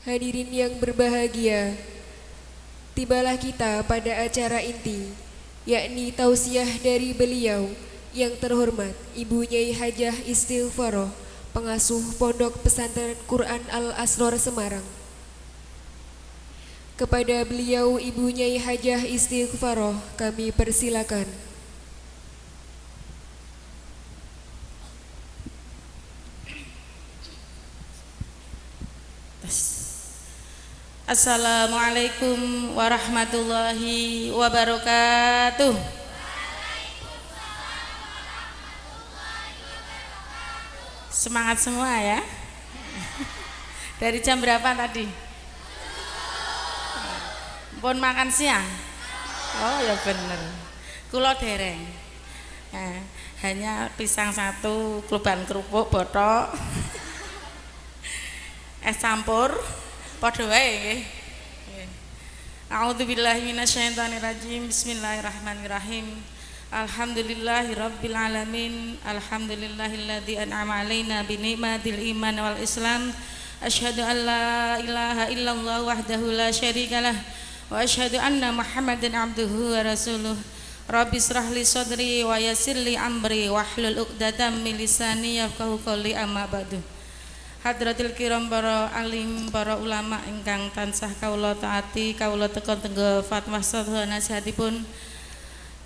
Hadirin yang berbahagia, tibalah kita pada acara inti, yakni tausiah dari beliau yang terhormat Ibu Nyai Hajah Istighfaroh, pengasuh Pondok Pesantren Quran Al-Asror Semarang. Kepada beliau Ibu Nyai Hajah Istighfaroh kami persilakan. Assalamualaikum warahmatullahi wabarakatuh. Semangat semua ya. Dari jam berapa tadi? Pun makan siang? Oh ya bener. Kulo dereng. Hanya pisang satu, kluban kerupuk, botok, es campur. Padha wae nggih. A'udzubillahi minasyaitonirrajim. Bismillahirrahmanirrahim. Alhamdulillahirabbil alamin. Alhamdulillahilladzi an'ama 'alaina bi ni'matil iman wal islam. Asyhadu an la ilaha illallah wahdahu la syarikalah wa asyhadu anna Muhammadan abduhu wa rasuluh. Rabbi israh li sadri wa yassir li amri wahlul 'uqdatam min lisani yafqahu qawli amma ba'du. Hadratil kiram para alim, para ulama ingkang tansah kawula taati, kawula teka tenggo fatwa saha nasihatipun,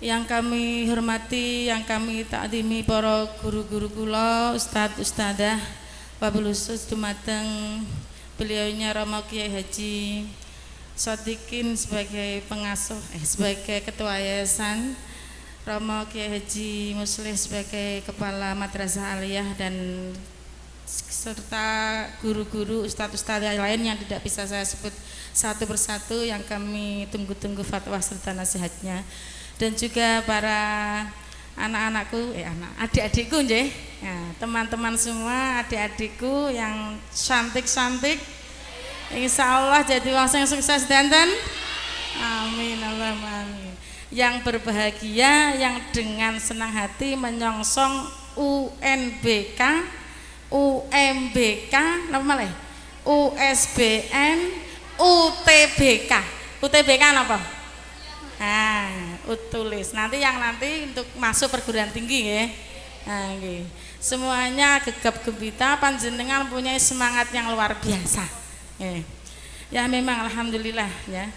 yang kami hormati, yang kami takdimi para guru-guru kula, ustadz ustadzah, wabil khusus dumateng beliaunya Romo Kiai Haji Sodikin sebagai pengasuh, sebagai ketua yayasan, Romo Kiai Haji Muslih sebagai kepala madrasah aliyah, dan serta guru-guru ustadz-ustadz lain yang tidak bisa saya sebut satu persatu, yang kami tunggu-tunggu fatwa serta nasihatnya, dan juga para anak-anakku, adik-adikku nggih, ya, teman-teman semua, adik-adikku yang cantik-cantik, insya Allah jadi wong sing sukses danten, amin Allahumma amin. Yang berbahagia, yang dengan senang hati menyongsong UNBK, UMBK, apa malah? USBN, UTBK. UTBK apa? Utulis. Nanti yang nanti untuk masuk perguruan tinggi ya. Semuanya gegap gempita, panjenengan punya semangat yang luar biasa. Ya memang alhamdulillah ya.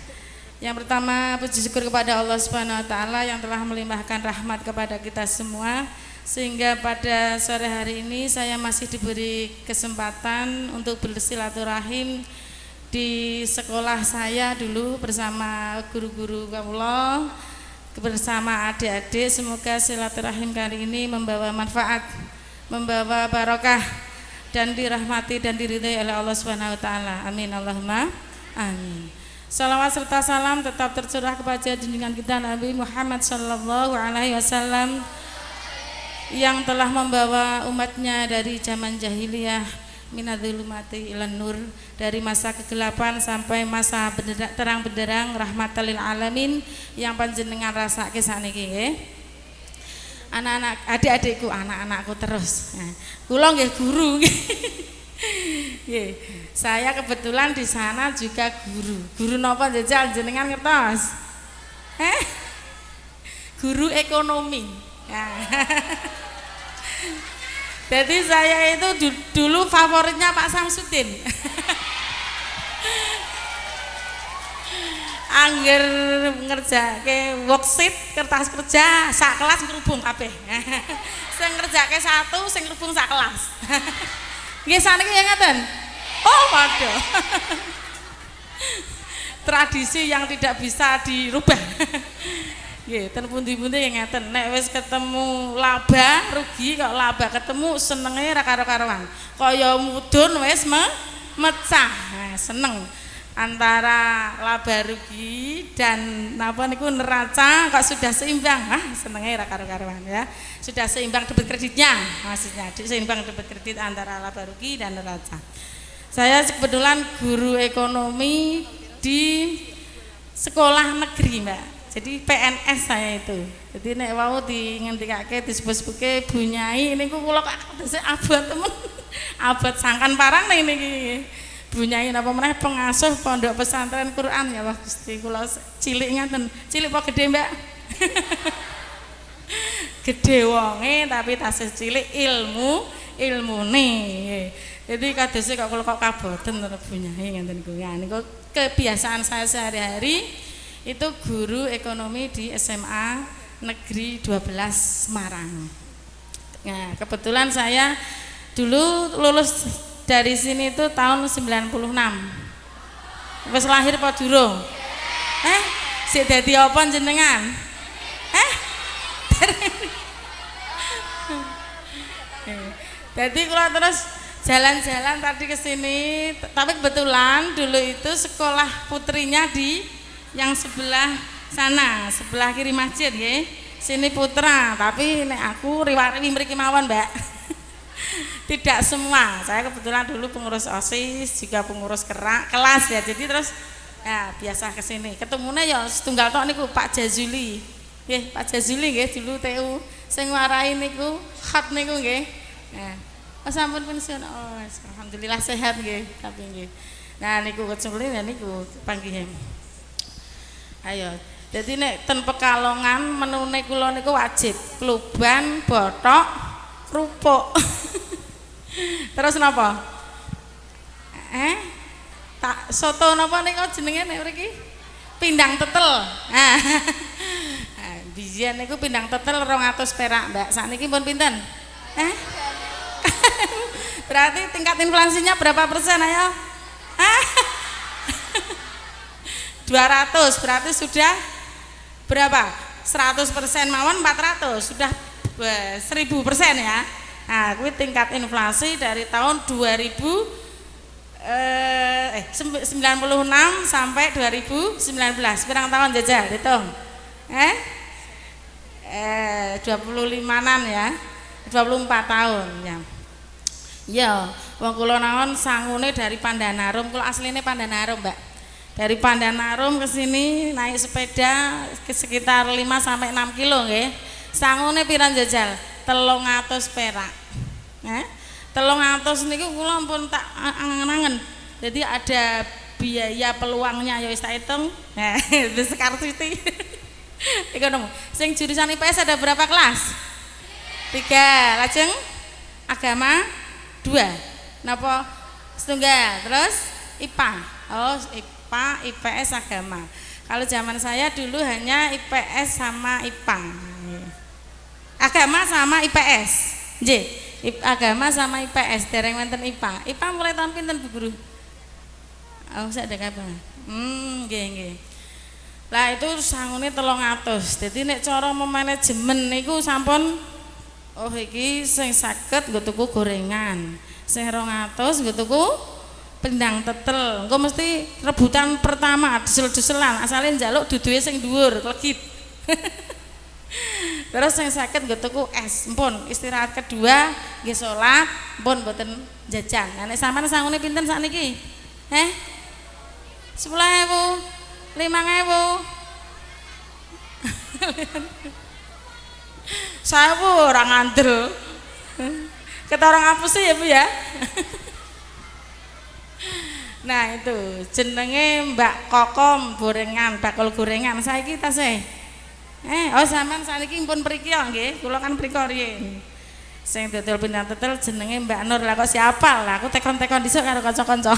Yang pertama puji syukur kepada Allah Subhanahu wa taala yang telah melimpahkan rahmat kepada kita semua, sehingga pada sore hari ini saya masih diberi kesempatan untuk bersilaturahim di sekolah saya dulu bersama guru-guru kawula, bersama adik-adik. Semoga silaturahim kali ini membawa manfaat, membawa barokah, dan dirahmati dan diridhai oleh Allah Subhanahu wa taala. Amin Allahumma amin. Salawat serta salam tetap tercurah kepada junjungan kita Nabi Muhammad sallallahu alaihi wasallam, yang telah membawa umatnya dari zaman jahiliyah minadzulumati ilan nur, dari masa kegelapan sampai masa terang benderang, rahmatan lil alamin, yang panjenengan rasake sakniki nggih. Anak-anak, adik-adikku, anak-anakku terus. Kula nggih guru nggih. Saya kebetulan di sana juga guru. Guru napa njajal jenengan ngertos? Guru ekonomi. Jadi saya itu dulu favoritnya Pak Samsudin. Angger ngerjake worksheet, kertas kerja sak kelas ngrubung kabeh. Sing ngerjake satu, sing ngrubung sak kelas. Nggih saniki ya ngaten. Oh, waduh. Tradisi yang tidak bisa dirubah. Nggih, ten pundi-pundi ya ngeten. Nek wis ketemu laba rugi, kok laba ketemu senenge ra karo-karoan. Kaya mudhun wis mecah. Seneng. Antara laba rugi dan napa niku neraca kok sudah seimbang. Senenge ra karo-karoan ya. Sudah seimbang debit kreditnya, maksudnya seimbang debit kredit antara laba rugi dan neraca. Saya kebetulan guru ekonomi di sekolah negeri, Mbak. Jadi PNS saya itu. Jadi nek wau dingendikake disebut-sebutke Bu Nyai niku kula kok abot temen. Abot sangkan parang niki. Bunyain apa meneh pengasuh pondok pesantren Quran ya Allah Gusti kula cilik ngaten. Cilik apa gede, Mbak? Gede wonge tapi tasih cilik ilmune. Jadi kadose kok kula kok kaboten bunyahe ngenten niku. Ya niku kebiasaan saya sehari-hari itu guru ekonomi di SMA Negeri 12 Semarang. Nah, kebetulan saya dulu lulus dari sini itu tahun 96. Wis lahir apa durung? Sik dadi apa jenengan? Jadi kalau terus jalan-jalan tadi ke sini, tapi kebetulan dulu itu sekolah putrinya di yang sebelah sana, sebelah kiri masjid ya. Sini putra, tapi nek aku riwari mriki mawon, Mbak. Tidak semua. Saya kebetulan dulu pengurus OSIS, juga pengurus kelas ya. Jadi terus ya biasa ke sini. Ketemunya ya setunggal tok niku Pak Jazuli. Nggih, Pak Jazuli nggih dulu TU sing warai niku khat niku nggih. Nah, sampun pensiun. Oh, alhamdulillah sehat nggih, tapi nggih. Nah niku keculi ya niku panggih. Ayo. Jadi nek ten Pekalongan menune kula niku wajib kluban, botok, kerupuk. Terus napa? Tak soto napa niku jenenge nek mriki? Pindang tetel. Biyen niku pindang tetel 200 perak, Mbak. Sakniki pun pinten? Berarti tingkat inflasinya berapa persen ayo? 200 berarti sudah berapa? 100% mawon 400 sudah 1000% ya. Nah, kuwi tingkat inflasi dari tahun 96 sampai 2019. Pirang tahun jajal hitung? 25-an ya. 24 tahun ya. Ya, wong kula naon sangune dari Pandanarum, kula asline Pandanarum, Mbak. Dari Pandanarum ke sini naik sepeda ke sekitar 5 sampai 6 kilo nggih. Sangune pirang jajal? 300 perak. 300 niku kula ampun tak angen-angen. Jadi ada biaya peluangnya ya wis tak hitung. Nah, wis Siti. Ekonomi. Sing jurusan IPS ada berapa kelas? 3. Lajeng agama 2. Napa setunggal? Terus IPA. Oh, IPA, IPS agama. Kalau zaman saya dulu hanya IPS sama IPA. Agama sama IPS. Nggih, agama sama IPS dereng wonten IPA. IPA mulai tahun pinten Bu Guru? Oh, sak ada kapan? Nggih, nggih. Lah itu sangune 300. Dadi nek cara memanajemen niku sampun iki sing saged nggo tuku gorengan. Sing 200 nggo tuku pindang tetel. Engko mesti rebutan pertama desel-deselan, asale njaluk duduhe sing dhuwur, legit. Terus sing saged nggo tuku es. Mpun istirahat kedua nggih salat, mpun mboten jajan. Lah nek sampean sangune pinten sakniki? 10.000, 5.000. Saya Bu orang ngandel. Kita orang apa sih ya Bu ya? Nah itu jenenge Mbak Kokom gorengan, bakul gorengan. Saiki tasih. Oh sampean saniki pun mriki nggih, kula kan mriko riyen. Sing dodol pindang tetel jenenge Mbak Nur. Lah kok siapa? Lah aku tekon-tekon dhisik karo kanca-kanca.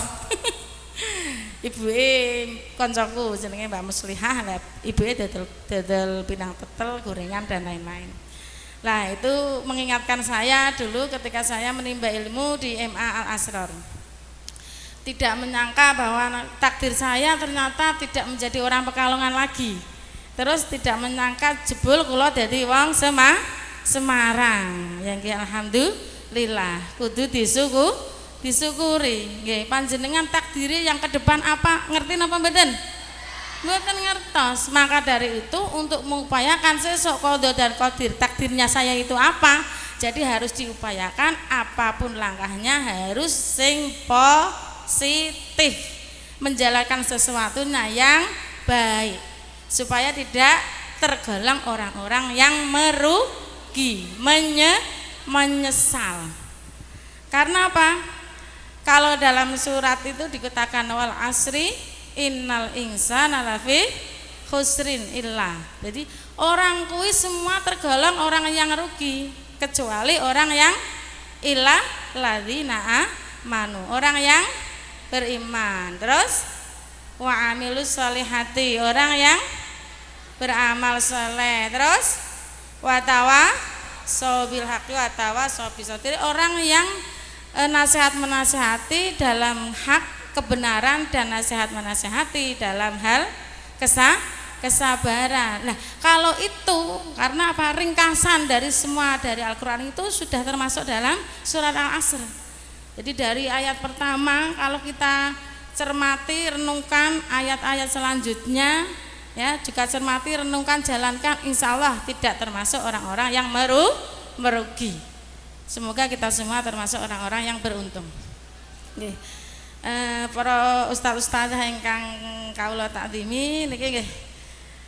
Ibuke kancaku jenenge Mbak Muslihah. Lah ibuke dodol pindang tetel, gorengan dan lain-lain. Lah itu mengingatkan saya dulu ketika saya menimba ilmu di MA Al Asrar. Tidak menyangka bahwa takdir saya ternyata tidak menjadi orang Pekalongan lagi. Terus tidak menyangka jebul kula dadi wong Semarang. Yang alhamdulillah kudu disyukuri. Nggih, panjenengan takdiri yang ke depan apa? Ngerti napa mboten? Mboten ngertos. Maka dari itu untuk mengupayakan sesuk qada dan qadir takdirnya saya itu apa? Jadi harus diupayakan apapun langkahnya harus sing positif. Menjalankan sesuatunya yang baik supaya tidak tergolong orang-orang yang merugi, menyesal. Karena apa? Kalau dalam surat itu dikatakan wal asri innal insana lafi khusrin illa. Jadi orang kuwi semua tergolong orang yang rugi kecuali orang yang illa ladzina amanu, orang yang beriman. Terus wa amilus solihati, orang yang beramal soleh. Terus watawa sobil haqi watawa sobil sotiri, orang yang nasihat menasihati dalam hak kebenaran dan nasihat menasihati dalam hal kesabaran. Nah, kalau itu karena apa? Ringkasan dari semua dari Al-Qur'an itu sudah termasuk dalam surat Al-Asr. Jadi dari ayat pertama kalau kita cermati, renungkan ayat-ayat selanjutnya, ya juga cermati, renungkan, jalankan, insya Allah tidak termasuk orang-orang yang merugi. Semoga kita semua termasuk orang-orang yang beruntung. Nggih. Para ustaz-ustazah ingkang kawula takzimi niki nggih.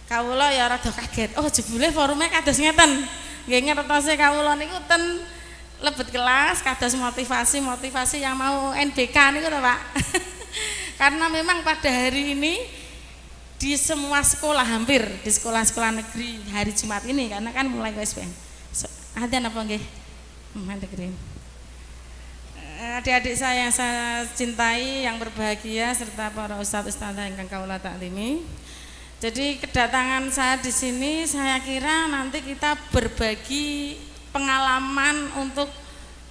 Kawula ya rada kaget. Oh, jebule forume kados ngeten. Nggih ngertose kawula niku ten lebet kelas kados motivasi yang mau NBK niku lho, Pak. Karena memang pada hari ini di semua sekolah, hampir di sekolah-sekolah negeri hari Jumat ini karena kan mulai USBN. Ada apa nggih? Negeri. Adik-adik saya yang saya cintai, yang berbahagia serta para ustaz-ustazah ingkang kawula taklimi. Jadi kedatangan saya di sini saya kira nanti kita berbagi pengalaman untuk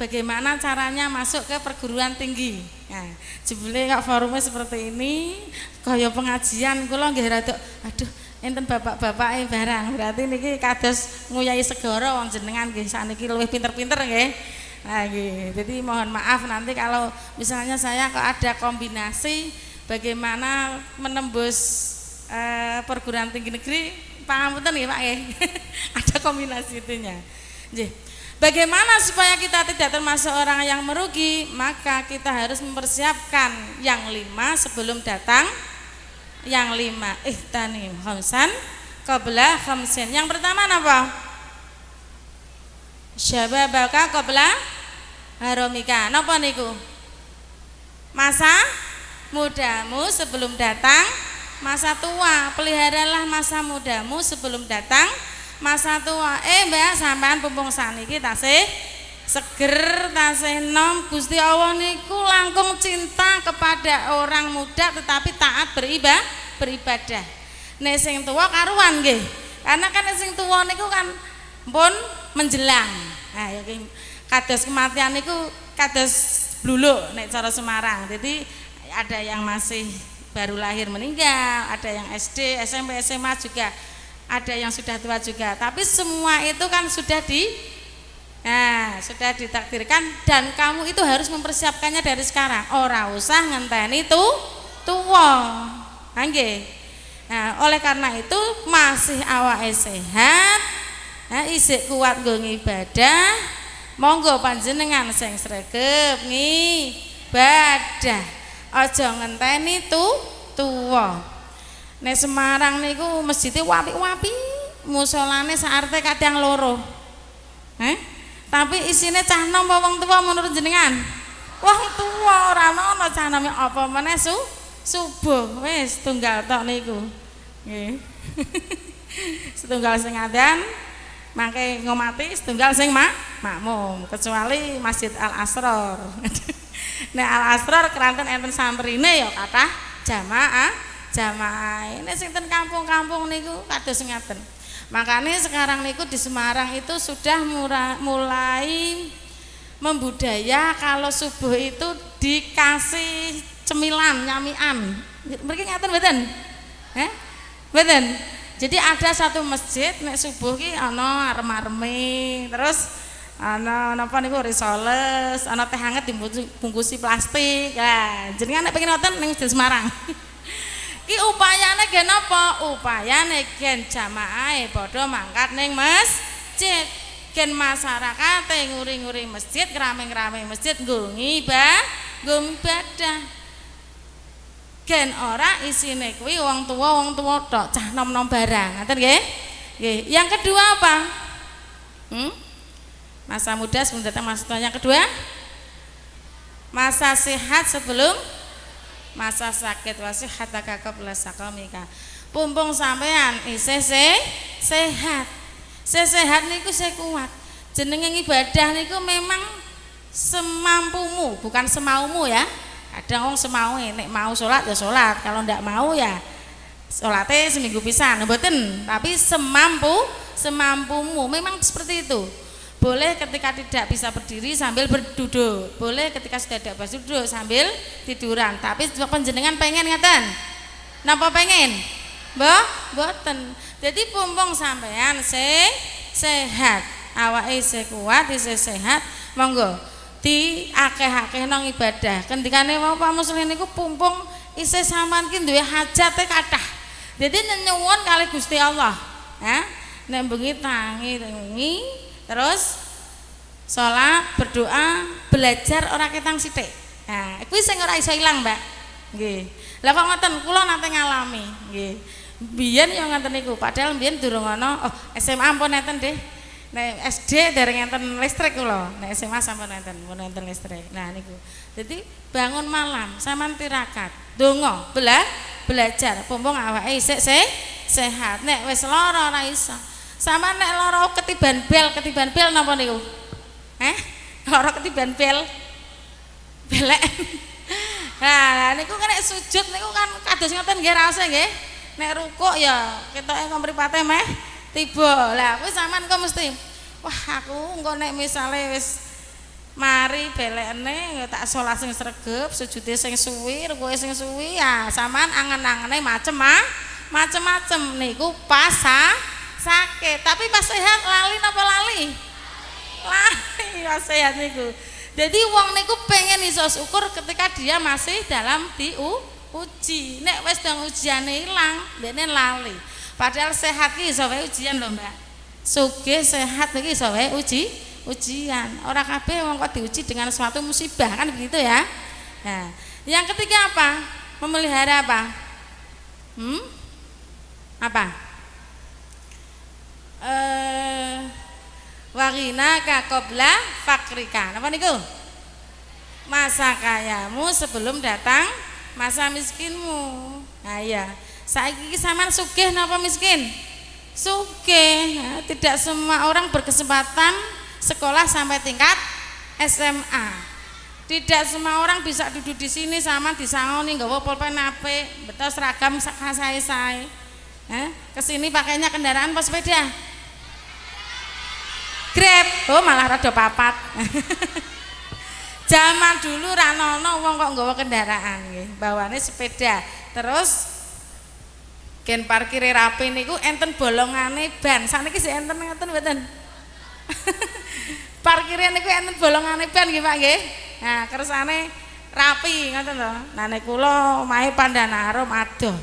bagaimana caranya masuk ke perguruan tinggi. Nah, jebule kok forumnya seperti ini, kaya pengajian kula nggih rada aduh enten bapak-bapak barang. Berarti niki kados nguyahi segara wong jenengan nggih saniki luwih pinter-pinter nggih. Nah, nggih. Jadi mohon maaf nanti kalau misalnya saya kok ada kombinasi bagaimana menembus perguruan tinggi negeri, pangapunten nggih Pak nggih. Ada kombinasi itunya. Nggih. Bagaimana supaya kita tidak termasuk orang yang merugi? Maka kita harus mempersiapkan yang 5 sebelum datang yang 5. Ihtanim khamsan qabla khamsin. Yang pertama apa? Syababaka qabla haramika. Napa niku? Masa mudamu sebelum datang masa tua. Peliharalah masa mudamu sebelum datang masa tua. Mbak sampean pumpung saniki tasih seger, tasih nom. Gusti Allah niku langkung cinta kepada orang muda tetapi taat beribadah. Nek sing tuwa karuan nggih. Karena kan sing tuwa niku kan pun menjelang. Nah, ya kados kematian niku kados bluluk nek cara Semarang. Jadi ada yang masih baru lahir meninggal, ada yang SD, SMP, SMA juga, ada yang sudah tua juga. Tapi semua itu kan sudah sudah ditakdirkan dan kamu itu harus mempersiapkannya dari sekarang. Ora usah ngenteni tua. Nggih. Nah, oleh karena itu masih awake sehat, isih kuat nggo ibadah, monggo panjenengan sing sregep ngibadah. Aja ngenteni tua. Nek Semarang niku masjidnya wapi-wapi, musolane saarte kadang loro. Tapi isine cah nom apa wong tua menurut jenengan? Wong tua ora ana cah nome apa meneh subuh wis tunggal tok niku. Nggih. Setunggal sing adzan mangke ngomati, setunggal sing makmum, kecuali Masjid Al Asror. Nek Al Asror keranten enten santrine ya kathah jamaah. Ini sing ten kampung-kampung niku kados ngaten. Makanya sekarang niku di Semarang itu sudah mulai membudaya kalau subuh itu dikasih cemilan, nyamian. Mriki ngaten mboten? Mboten. Jadi ada satu masjid nek subuh ki ana arem-areme, terus ana napa niku risoles, ana teh hangat dibungkusi plastik. Lah, jenengan nek pengen nonton ning Masjid Semarang. Ki upayane gen apa? Upayane gen jamaahe padha mangkat ning masjid. Gen masyarakate nguri-nguri masjid, ngrame-ngrame masjid nggo ibadah. Gen ora isine kuwi wong tuwa tok, cah nom-nom barang. Ngoten nggih? Nggih. Yang kedua apa? Masa muda sebelum datang masa tua. Yang kedua Masa sehat sebelum masa sakit. Wasihataka qabla saqamika. Pumpung sampean isih sehat. Sehat niku kuat. Jenenge ibadah niku memang semampumu, bukan semaumu ya. Kadang wong semau nek mau salat ya salat, kalau ndak mau ya salate seminggu pisan, mboten. Tapi semampumu, memang seperti itu. Boleh ketika tidak bisa berdiri sambil berduduk, boleh ketika sudah tidak bisa duduk sambil tiduran. Tapi panjenengan pengen ngaten? Napa pengen? Mboten. Jadi pumpung sampean sehat, awake kuat, isih sehat, monggo di akeh-akeh nang ibadah. Kendikane mau Pak Muslim niku pumpung isih sampean ki duwe hajate kathah. Jadi nyuwun kali Gusti Allah, nek bengi tangi terus salat, berdoa, belajar ora ketang sithik. Nah, kuwi sing ora iso ilang, Mbak. Nggih. Lah kok ngoten kula nate ngalami, nggih. Biyen yo ngoten niku, padahal biyen durung ana SMA ampun enten nggih. Nek SD dereng enten listrik kula, nek SMA sampun enten listrik. Nah niku. Jadi bangun malam sampean tirakat, donga, belajar, pumpung awake isih sehat. Nek wis lara ora iso. Sampean nek lara ketiban bel napa niku? Lara ketiban bel. Belek. Nah, niku nek sujud niku kan kados ngoten nggih raos nggih. Nek rukuk ya ketoke mripate meh tiba. Lah kuwi sampean kok mesti wah aku engko nek misale wis mari belekne ya tak salat sing sregep, sujude sing suwi, rukuke sing suwi ya sampean angen-angene macem-macem niku pas sakit. Tapi pas sehat lali napa lali? Lali pas sehat niku. Jadi wong niku pengen iso syukur ketika dia masih dalam diuji. Nek wis dang ujiane ilang, dene lali. Padahal sehat ki iso wae ujian lho, Mbak. Sugih sehat iki iso wae ujian. Ora kabeh wong kok diuji dengan suatu musibah kan begitu ya. Nah, yang ketiga apa? Memelihara apa? Apa? Wagina ka qabla fakrika. Napa niku? Masa kayamu sebelum datang masa miskinmu. Nah iya. Saiki sampean sugih napa miskin? Sugih. Ya, tidak semua orang berkesempatan sekolah sampai tingkat SMA. Tidak semua orang bisa duduk di sini sama disangoni nggawa pulpen apik, betul seragam sae-sae. Kesini pakainya kendaraan apa sepeda? Grab. Oh malah rada papat. Zaman dulu ra ono wong kok nggawa kendaraan nggih, bawane sepeda. Terus gen parkire rapi niku enten bolongane ban. Sakniki sik enten ngoten mboten? Parkire niku enten bolongane ban nggih Pak nggih. Nah, kersane rapi ngoten lho. Nah nek kula omahe Pandanarum adoh.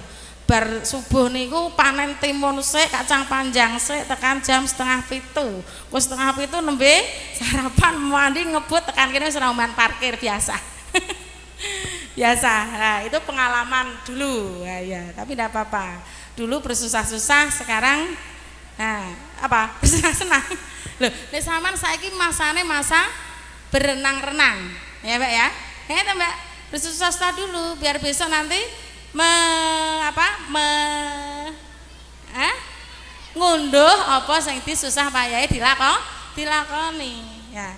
Bar subuh niku panen timun sik, kacang panjang sik tekan jam 6:30. Wis 6:30 nembe sarapan mandi ngebut tekan kene wis rombongan parkir biasa. Biasa. Nah, itu pengalaman dulu. Nah, ya, tapi tidak apa-apa. Dulu bersusah-susah, sekarang apa? Bersenang-senang. Loh, nek sampean saiki masane masa berenang-renang. Ya, Mbak ya. Ya, Mbak. Bersusah-susah dulu biar besok nanti ngunduh apa sing disusah payahe dilakoni ya.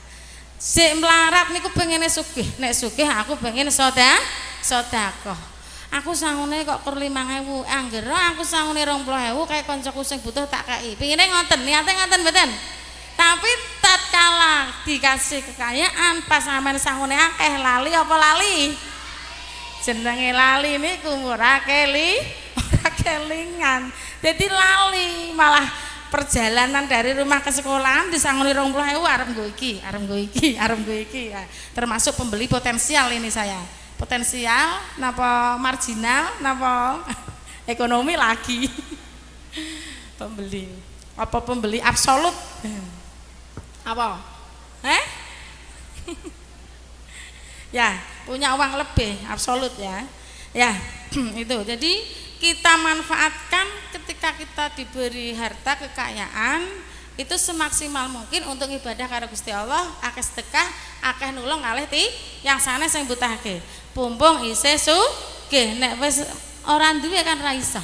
Sik mlarat niku pengene sugih. Nek sugih aku pengen sedekah. Aku sangune kok kur 5.000, anggere aku sangune 20.000 kaya kancaku sing butuh tak kei. Pengine ngoten, niate ngoten mboten. Tapi tatkala dikasih kekayaan pas sampean sangune akeh lali apa lali? Jenenge lali niku ora kelingan. Jadi lali, malah perjalanan dari rumah ke sekolahan disangoni 20.000 arep nggo iki. Ya, termasuk pembeli potensial ini saya. Potensial napa marginal napa ekonomi lagi. Pembeli. Apa pembeli absolut? Apa? Ya, punya uang lebih absolut ya. Ya, itu. Jadi kita manfaatkan ketika kita diberi harta kekayaan, itu semaksimal mungkin untuk ibadah karo Gusti Allah, akeh sedekah, akeh nulung kalih yang sanes sing butahke. Pumpung isih sugih, nek wis ora duwe kan ra iso.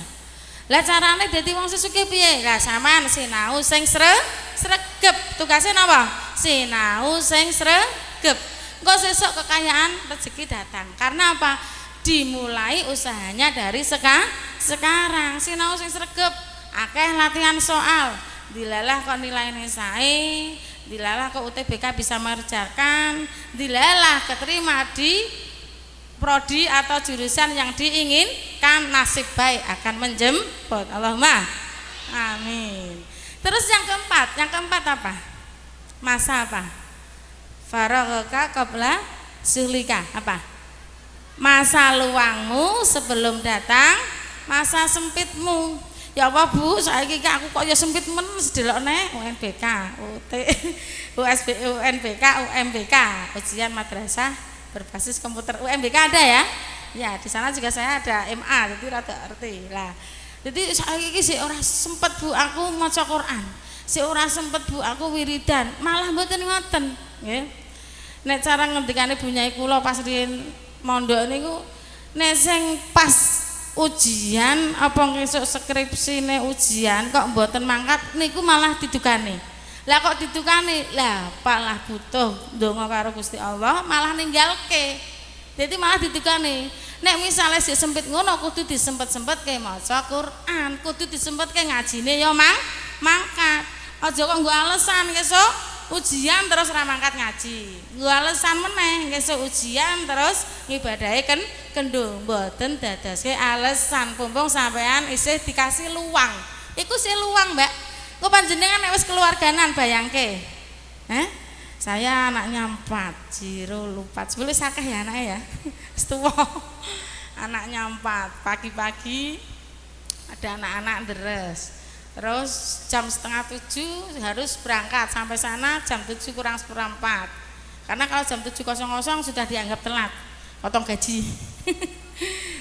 Lah carane dadi wong sesugih piye? Lah sampean sinau sing sregep. Tugase napa? Sinau sing sregep. Engko sesuk kekayaan rezeki datang. Karena apa? Dimulai usahanya dari sekarang. Sinau sing sregep, akeh latihan soal. Dilalah kok nilainya sae, dilalah kok UTBK bisa mengerjakan, dilalah keterima di prodi atau jurusan yang diinginkan, nasib baik akan menjemput. Allahumma amin. Terus yang keempat apa? Masa apa? Faraghaka qabla suhlika. Apa? Masa luangmu sebelum datang masa sempitmu. Ya apa Bu, saiki aku kok ya sempit men sedelokne UNBK, UNBK, UMBK, ujian madrasah berbasis komputer. UMBK ada ya? Ya, di sana juga saya ada MA, jadi rada ngerti. Lah. Jadi saiki sih ora sempet Bu aku maca Quran. Si ora sempet Bu aku wiridan, malah mboten ngoten, nggih. Nek cara ngendikane bunyai kula pas riyen mondok niku nek sing pas ujian apa ngesuk skripsine ujian kok mboten mangkat niku malah didukani. Lah kok didukani? Lah malah butuh ndonga karo Gusti Allah malah ninggalke. Jadi malah didukani. Nek misale sik sempit ngono kudu disempet-sempetke maca Quran, kudu disempetke ngajine ya mangkat. Aja kok nggo alasan ngesuk ujian terus ora mangkat ngaji. Nggo alasan meneh ngesuk ujian terus ngibadahe kendho. Mboten dadoske alasan. Pumpung sampean isih dikasih luang. Iku sih luang, Mbak. Kok panjenengan nek wis keluarganan bayangke. Saya anaknya 4, Jiro lupa. Sebelum sakeh ya anaknya ya. Wis tuwa. Anaknya 4, pagi-pagi ada anak-anak deres. Terus jam 6:30 harus berangkat sampai sana jam 7 kurang seperempat. Karena kalau jam 7.00 sudah dianggap telat, potong gaji.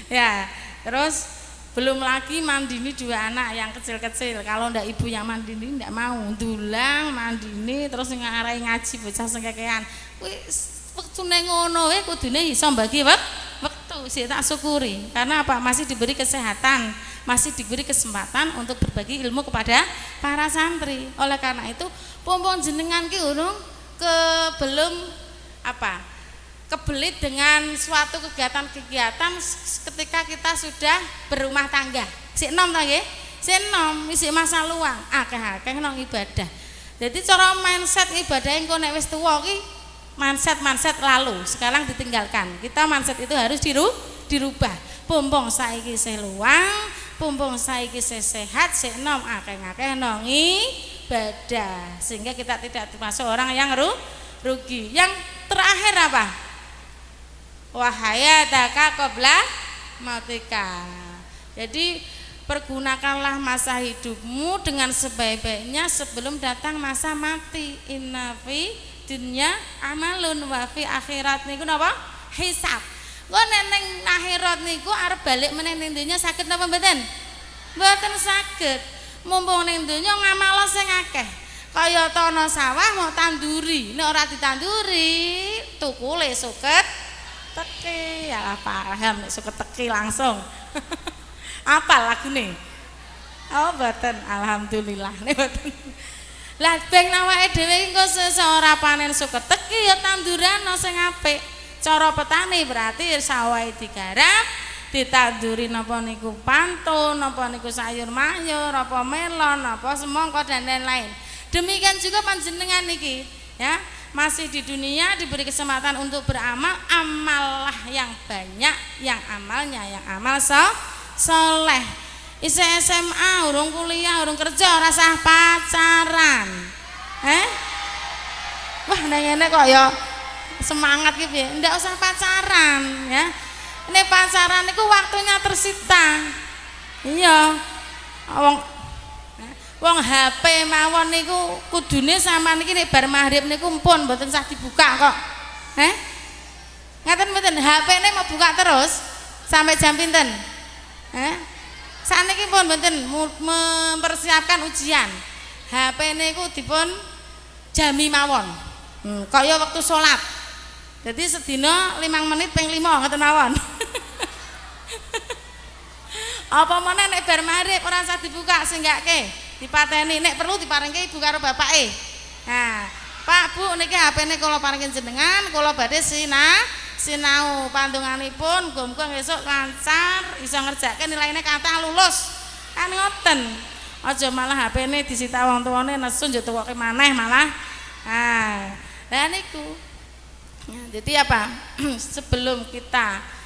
Ya, terus belum lagi mandini 2 anak yang kecil-kecil. Kalau ndak ibu yang mandini ndak mau, dulang mandini terus ngarai ngaji bocah sengkekean. Wis wektune ngono wae kudune iso mbagi wektu sik tak syukuri. Karena apa? Masih diberi kesehatan, masih diberi kesempatan untuk berbagi ilmu kepada para santri. Oleh karena itu, pumpung jenengan ki urung belum apa? Kebelit dengan suatu kegiatan-kegiatan ketika kita sudah berumah tangga. Sik nom ta nggih? Sik nom, isih masa luang, akeh-akeh nang ibadah. Jadi cara mindset ibadah engko nek wis tuwa ki mindset lalu, sekarang ditinggalkan. Kita mindset itu harus dirubah. Pumpung saiki isih luang, pumpung saiki isih sehat, sik nom akeh-akeh nang ibadah. Sehingga kita tidak termasuk orang yang rugi. Yang terakhir apa? Wahayataka qabla mautika. Jadi pergunakanlah masa hidupmu dengan sebaik-baiknya sebelum datang masa mati. Inna fi dunya amalun wa fi akhirat niku napa? Hisab. Engko ning akhirat niku arep balik meneh ning dunya saged napa mboten? Mboten saged. Mumpung ning dunya ngamal sing akeh. Kaya ana sawah mau tanduri, nek ora ditanduri tukule suket teki ya paham nek suket teki langsung. Apa lagune? Oh mboten, alhamdulillah nek mboten. Lah beng awake dhewe engko ora panen suket teki ya tanduran sing apik. Cara petani berarti sawahe digarap, ditanduri napa niku pantun, napa niku sayur mayur, apa melon, apa semangka dan lain-lain. Demikian juga panjenengan niki ya, masih di dunia diberi kesempatan untuk beramal, amallah yang banyak, yang amalnya yang amal soleh. Isi SMA, urung kuliah, urung kerja, rasa pacaran. Wah ngene kok ya semangat gitu ya, ndak usah pacaran ya. Ini pacaran itu waktunya tersita. Iya. Wong HP mawon niku kudune sampean iki nek bar magrib niku mpun mboten sah dibuka kok. Ngaten mboten HP-ne mau buka terus sampai jam pinten? Saniki pun mboten mempersiapkan ujian. HP niku dipun jami mawon. Kaya wektu salat. Jadi sedina 5 menit ping 5 ngoten mawon. Apa meneh nek bar maghrib ora usah dibuka singgake, dipateni nek perlu diparingke ibu karo bapake. Nah, Pak Bu niki HP-ne kula paringke jenengan, kula badhe sinau pandunganipun muga-muga esuk lancar iso ngerjakke nilaine kathah lulus. Kan ngoten. Aja malah HP-ne disita wong tuwane nesu njuk tukoke maneh malah. Nah, lah niku. Jadi apa? Sebelum kita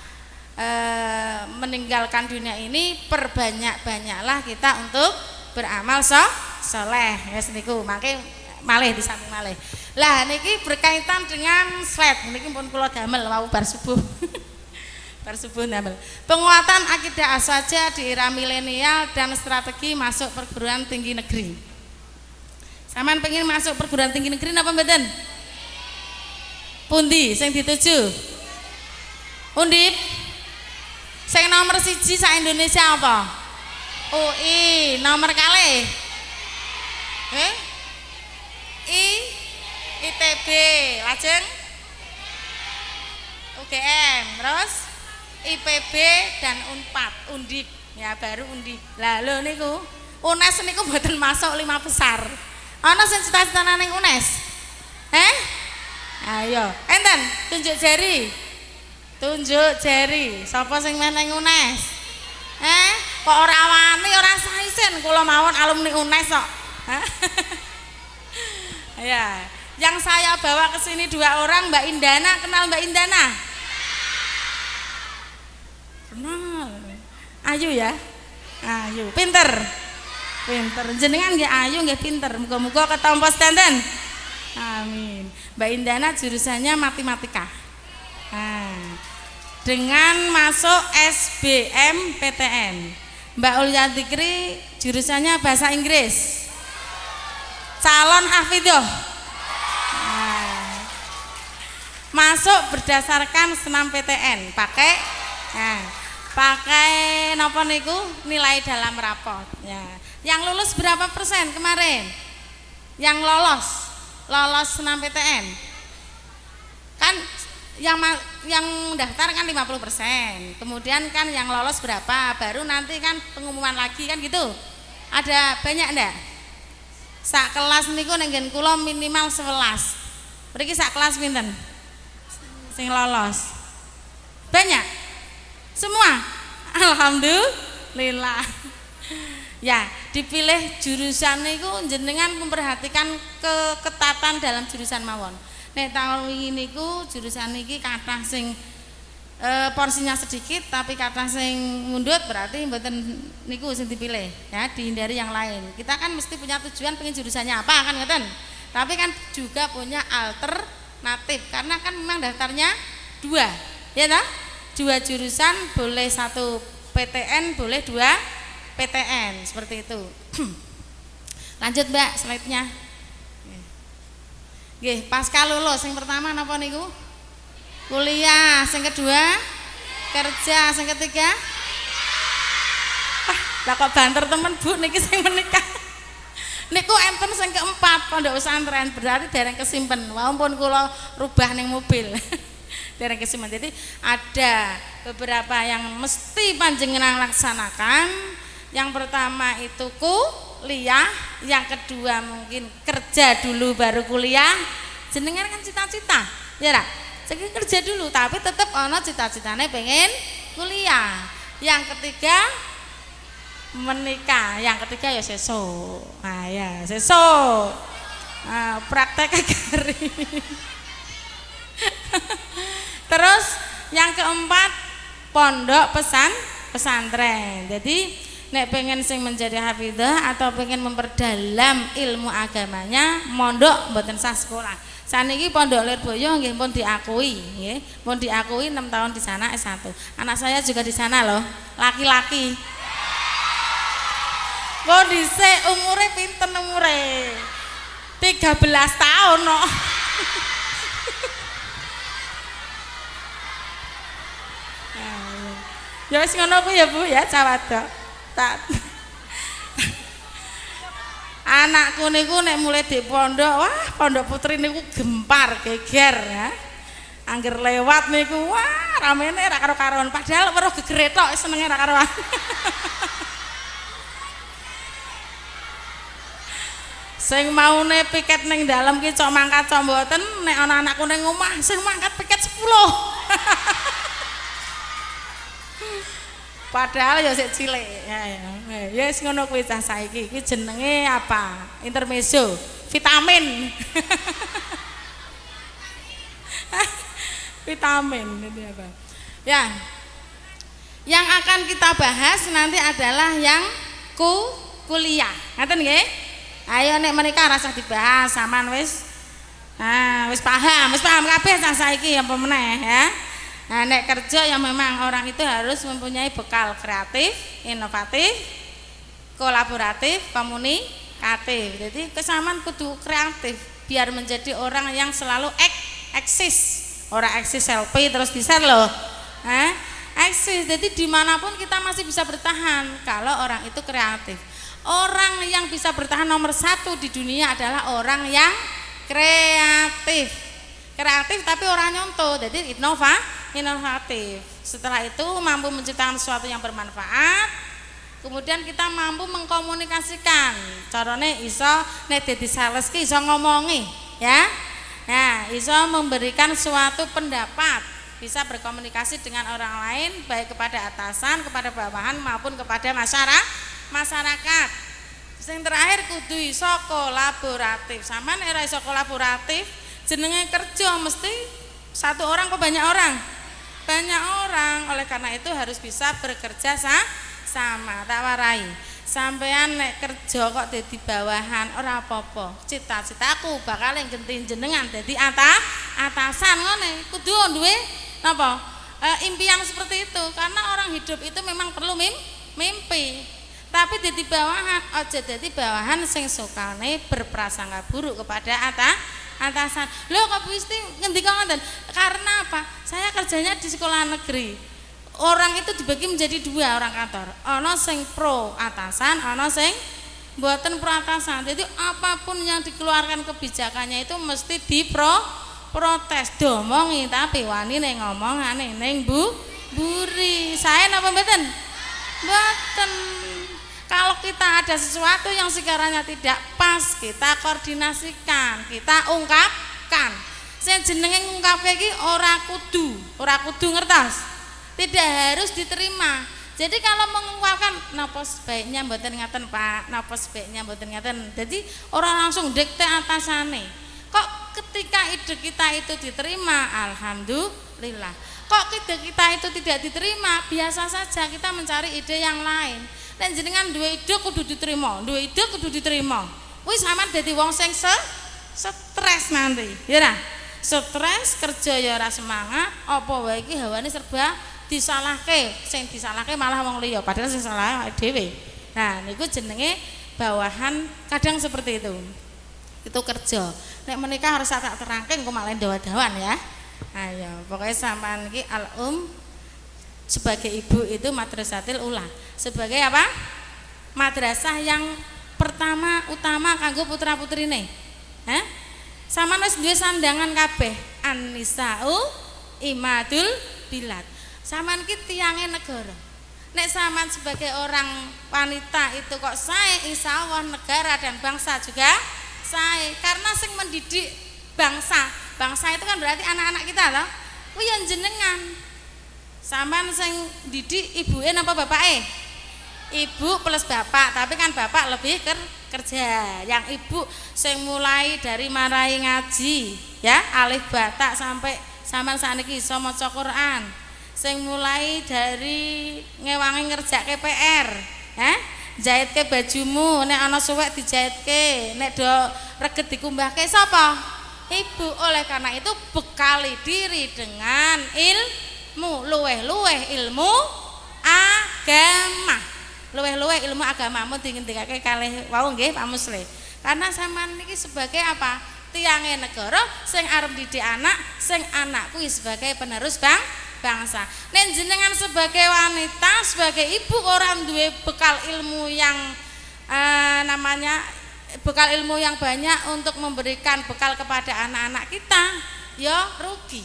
meninggalkan dunia ini, perbanyak-banyaklah kita untuk beramal soleh. Wes niku, mangke malih di samping malih. Lah niki berkaitan dengan slide. Niki pun kula damel wau bar subuh. Bar subuh damel. Penguatan akidah aswaja di era milenial dan strategi masuk perguruan tinggi negeri. Sampeyan pengen masuk perguruan tinggi negeri napa mboten? Pundi sing dituju? Undip. Sing nomor 1 sak Indonesia apa? UI. Nomor kalih? ITB. Lajeng UGM. Terus IPB dan Unpad, Undip. Ya baru Undip. Lah lho niku, UNES niku mboten masuk 5 besar. Ana sing cita-citane ning UNES? Ayo, enten tunjuk jari. Tunjuk jari. Sapa sing meneng UNES? Kok ora wani, ora saisen kula mawon alumni UNES kok. Ya, yang saya bawa ke sini 2 orang, Mbak Indana, kenal Mbak Indana? Kenal. Ayu ya? Ayu, pinter. Pinter. Jenengan nggih ayu nggih pinter. Muga-muga ketampa sedanten. Amin. Mbak Indana jurusannya matematika. Dengan masuk SBMPTN. Mbak Ulya Dikri jurusannya bahasa Inggris. Calon hafidhoh. Masuk berdasarkan senam PTN, pakai napa niku nilai dalam rapot. Ya. Yang lulus berapa persen kemarin? Yang lolos senam PTN. Kan yang daftar kan 50%. Kemudian kan yang lolos berapa? Baru nanti kan pengumuman lagi kan gitu. Ada banyak ndak? Sak kelas niku ning nggen kula minimal 11. Mriki sak kelas pinten? Sing lolos. Banyak. Semua. Alhamdulillah. Ya, dipilih jurusan niku jenengan memperhatikan keketatan dalam jurusan mawon. Nek tahun ini niku jurusan niki kathah sing porsinya sedikit tapi kathah sing mundut, berarti mboten niku sing dipilih ya, dihindari yang lain. Kita kan mesti punya tujuan pengen jurusannya apa kan ngoten. Tapi kan juga punya alternatif karena kan memang daftarnya 2. Ya toh? 2 jurusan, boleh 1 PTN, boleh 2 PTN seperti itu. Lanjut Mbak slide-nya. Nggih, pasca lulus yang pertama napa niku? Kuliah, yang kedua kerja, yang ketiga lah kok banter temen Bu niki sing menikah. Niku enten sing keempat pondok pesantren, berarti dereng kesimpen. Walaupun kula rubah ning mobil. Dereng kesimpen. Jadi ada beberapa yang mesti panjenengan laksanakan. Yang pertama itu kuliah, yang kedua mungkin kerja dulu baru kuliah. Jenengan kan cita-cita, ya ra? Jadi kerja dulu, tapi tetap ono cita-citane pengen kuliah. Yang ketiga menikah, yang ketiga ya sesuk. Nah ya sesuk. Praktek kari. Terus yang keempat pondok pesantren. Jadi nek pengen sing menjadi hafidhah atau pengen memperdalam ilmu agamanya, mondok mboten sah sekolah. Saniki Pondok Lirboyo nggih pun diakui, nggih. Pun diakui 6 tahun di sana S1. Anak saya juga di sana loh, laki-laki. Kok dhisik umure pinten umure? 13 tahun no. Ya wis ngono ku ya Bu ya, cawadok. Anakku niku nek mulai di pondok, wah pondok putri niku gempar geger ya. Angger lewat niku wah ramene ra karo-karuan padahal weruh gegere tok senenge ra karuan. Sing maune piket ning dalem ki cok mangkat cok mboten, nek ana anakku ning omah sing mangkat piket 10. Padahal ya sik cilik. Ya wis ngono kuwi cah saiki. Iki jenenge apa? Intermezzo, vitamin. Vitamin itu apa? Ya. Yang akan kita bahas nanti adalah yang kuliah. Ngaten nggih? Ayo nek menika rasa dibahas sampean wis wis paham kabeh cah saiki apa meneh ya. Nah, nek kerja yang memang orang itu harus mempunyai bekal kreatif, inovatif, kolaboratif, komunikatif. Jadi kesamaan kudu kreatif biar menjadi orang yang selalu eksis. Orang eksis selfie terus di-share loh. Eksis. Jadi dimanapun kita masih bisa bertahan kalau orang itu kreatif. Orang yang bisa bertahan nomor 1 di dunia adalah orang yang kreatif. Kreatif tapi orang nyontoh, jadi inovatif. Setelah itu mampu menciptakan sesuatu yang bermanfaat. Kemudian kita mampu mengkomunikasikan. Carane iso nek dadi sales ki iso ngomongi, ya. Nah, iso memberikan suatu pendapat, bisa berkomunikasi dengan orang lain baik kepada atasan, kepada bawahan maupun kepada masyarakat. Yang terakhir kudu iso kolaboratif. Sampeyan ora iso kolaboratif, jenenge kerja mesti satu orang kok banyak orang? Banyak orang. Oleh karena itu harus bisa bekerja sama. Tak warai. Sampeyan nek kerja kok dadi bawahan ora apa-apa. Cita-citaku bakal nggentin jenengan dadi atasan ngene. Kudu duwe napa? Impian seperti itu karena orang hidup itu memang perlu mimpi. Tapi dadi bawahan, aja dadi bawahan sing sukane berprasangka buruk kepada atasan. Lho kok mesti ngendika ngoten? Karena apa? Saya kerjanya di sekolah negeri. Orang itu dibagi menjadi 2 orang kantor. Ana sing pro atasan, ana sing mboten pro atasan. Jadi apapun yang dikeluarkan kebijakannya itu mesti protes. Domongi tapi wani ning ngomongane ning buri. Saya napa mboten? Mboten. Kalau kita ada sesuatu yang sekiranya tidak pas, kita koordinasikan, kita ungkapkan. Sing jenenge ngungkapke iki ora kudu ngertos. Tidak harus diterima. Jadi kalau mengungkapkan napa sebaiknya mboten ngaten Pak, napa sebaiknya mboten ngaten. Jadi orang langsung dikte atasane. Kok ketika ide kita itu diterima, alhamdulillah. Kok ide kita itu tidak diterima, biasa saja kita mencari ide yang lain. Dan jenengan duwe ide kudu diterima. Wis sampean dadi wong sing stres nanti, ya ra? Stres, kerja ya ora semangat, apa wae iki hawane serba disalahke. Sing disalahke malah wong liya, padahal sing salah awake dhewe. Nah, niku jenenge bawahan kadang seperti itu. Itu kerja. Nek menikah harus tak terangke engko malah dawa-dawan ya. Ayo, pokoknya sampean iki sebagai ibu itu madrasatil ula. Sebagai apa? Madrasah yang utama kanggo putra-putrine. Sama wis duwe sandangan kabeh. An-nisa'u imadul bilad. Sampean ki tiange negara. Nek sampean sebagai orang wanita itu kok sae, insyaallah negara dan bangsa juga sae. Karena sing mendidik bangsa itu kan berarti anak-anak kita loh. Kuwi yang jenengan. Sampean sing didik ibuke napa bapake? Ibu plus bapak, tapi kan bapak lebih kerja. Yang ibu sing mulai dari marai ngaji, ya, alif batak sampai sampean sakniki iso maca Quran. Sing mulai dari ngewangi ngerjakke PR, jahitke bajumu, nek ana suwek dijahitke, nek do reget dikumbahke sapa? Ibu. Oleh karena itu bekali diri dengan ilmu, luweh-luweh ilmu agama. Luweh-luweh ilmu agamamu dingendikake kalih wau nggih Pak Musli. Karena sampean niki sebagai apa? Tiange negara sing arep didik anak, sing anak kuwi sebagai penerus bangsa. Nek jenengan sebagai wanita, sebagai ibu orang duwe bekal ilmu yang bekal ilmu yang banyak untuk memberikan bekal kepada anak-anak kita, ya rugi.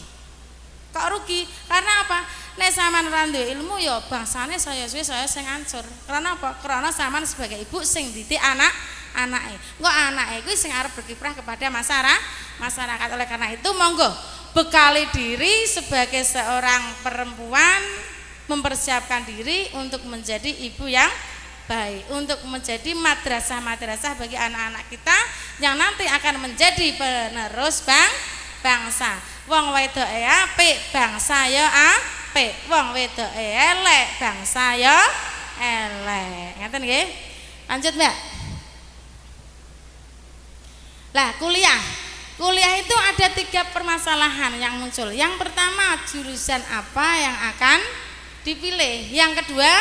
Kok rugi? Karena apa? Nek sampean ora duwe ilmu ya bangsane saya suwe saya sing ancur. Karena apa? Karena sampean sebagai ibu sing didik anake. Engko anake kuwi sing arep berkiprah kepada masyarakat. Oleh karena itu monggo bekali diri sebagai seorang perempuan, mempersiapkan diri untuk menjadi ibu yang baik, untuk menjadi madrasah-madrasah bagi anak-anak kita yang nanti akan menjadi penerus bangsa. Wong wedoke apik, bangsa ya apik. Wong wedoke elek, bangsa ya elek. Ngaten nggih? Lanjut, Mbak. Lah, kuliah. Kuliah itu ada 3 permasalahan yang muncul. Yang pertama, jurusan apa yang akan dipilih. Yang kedua,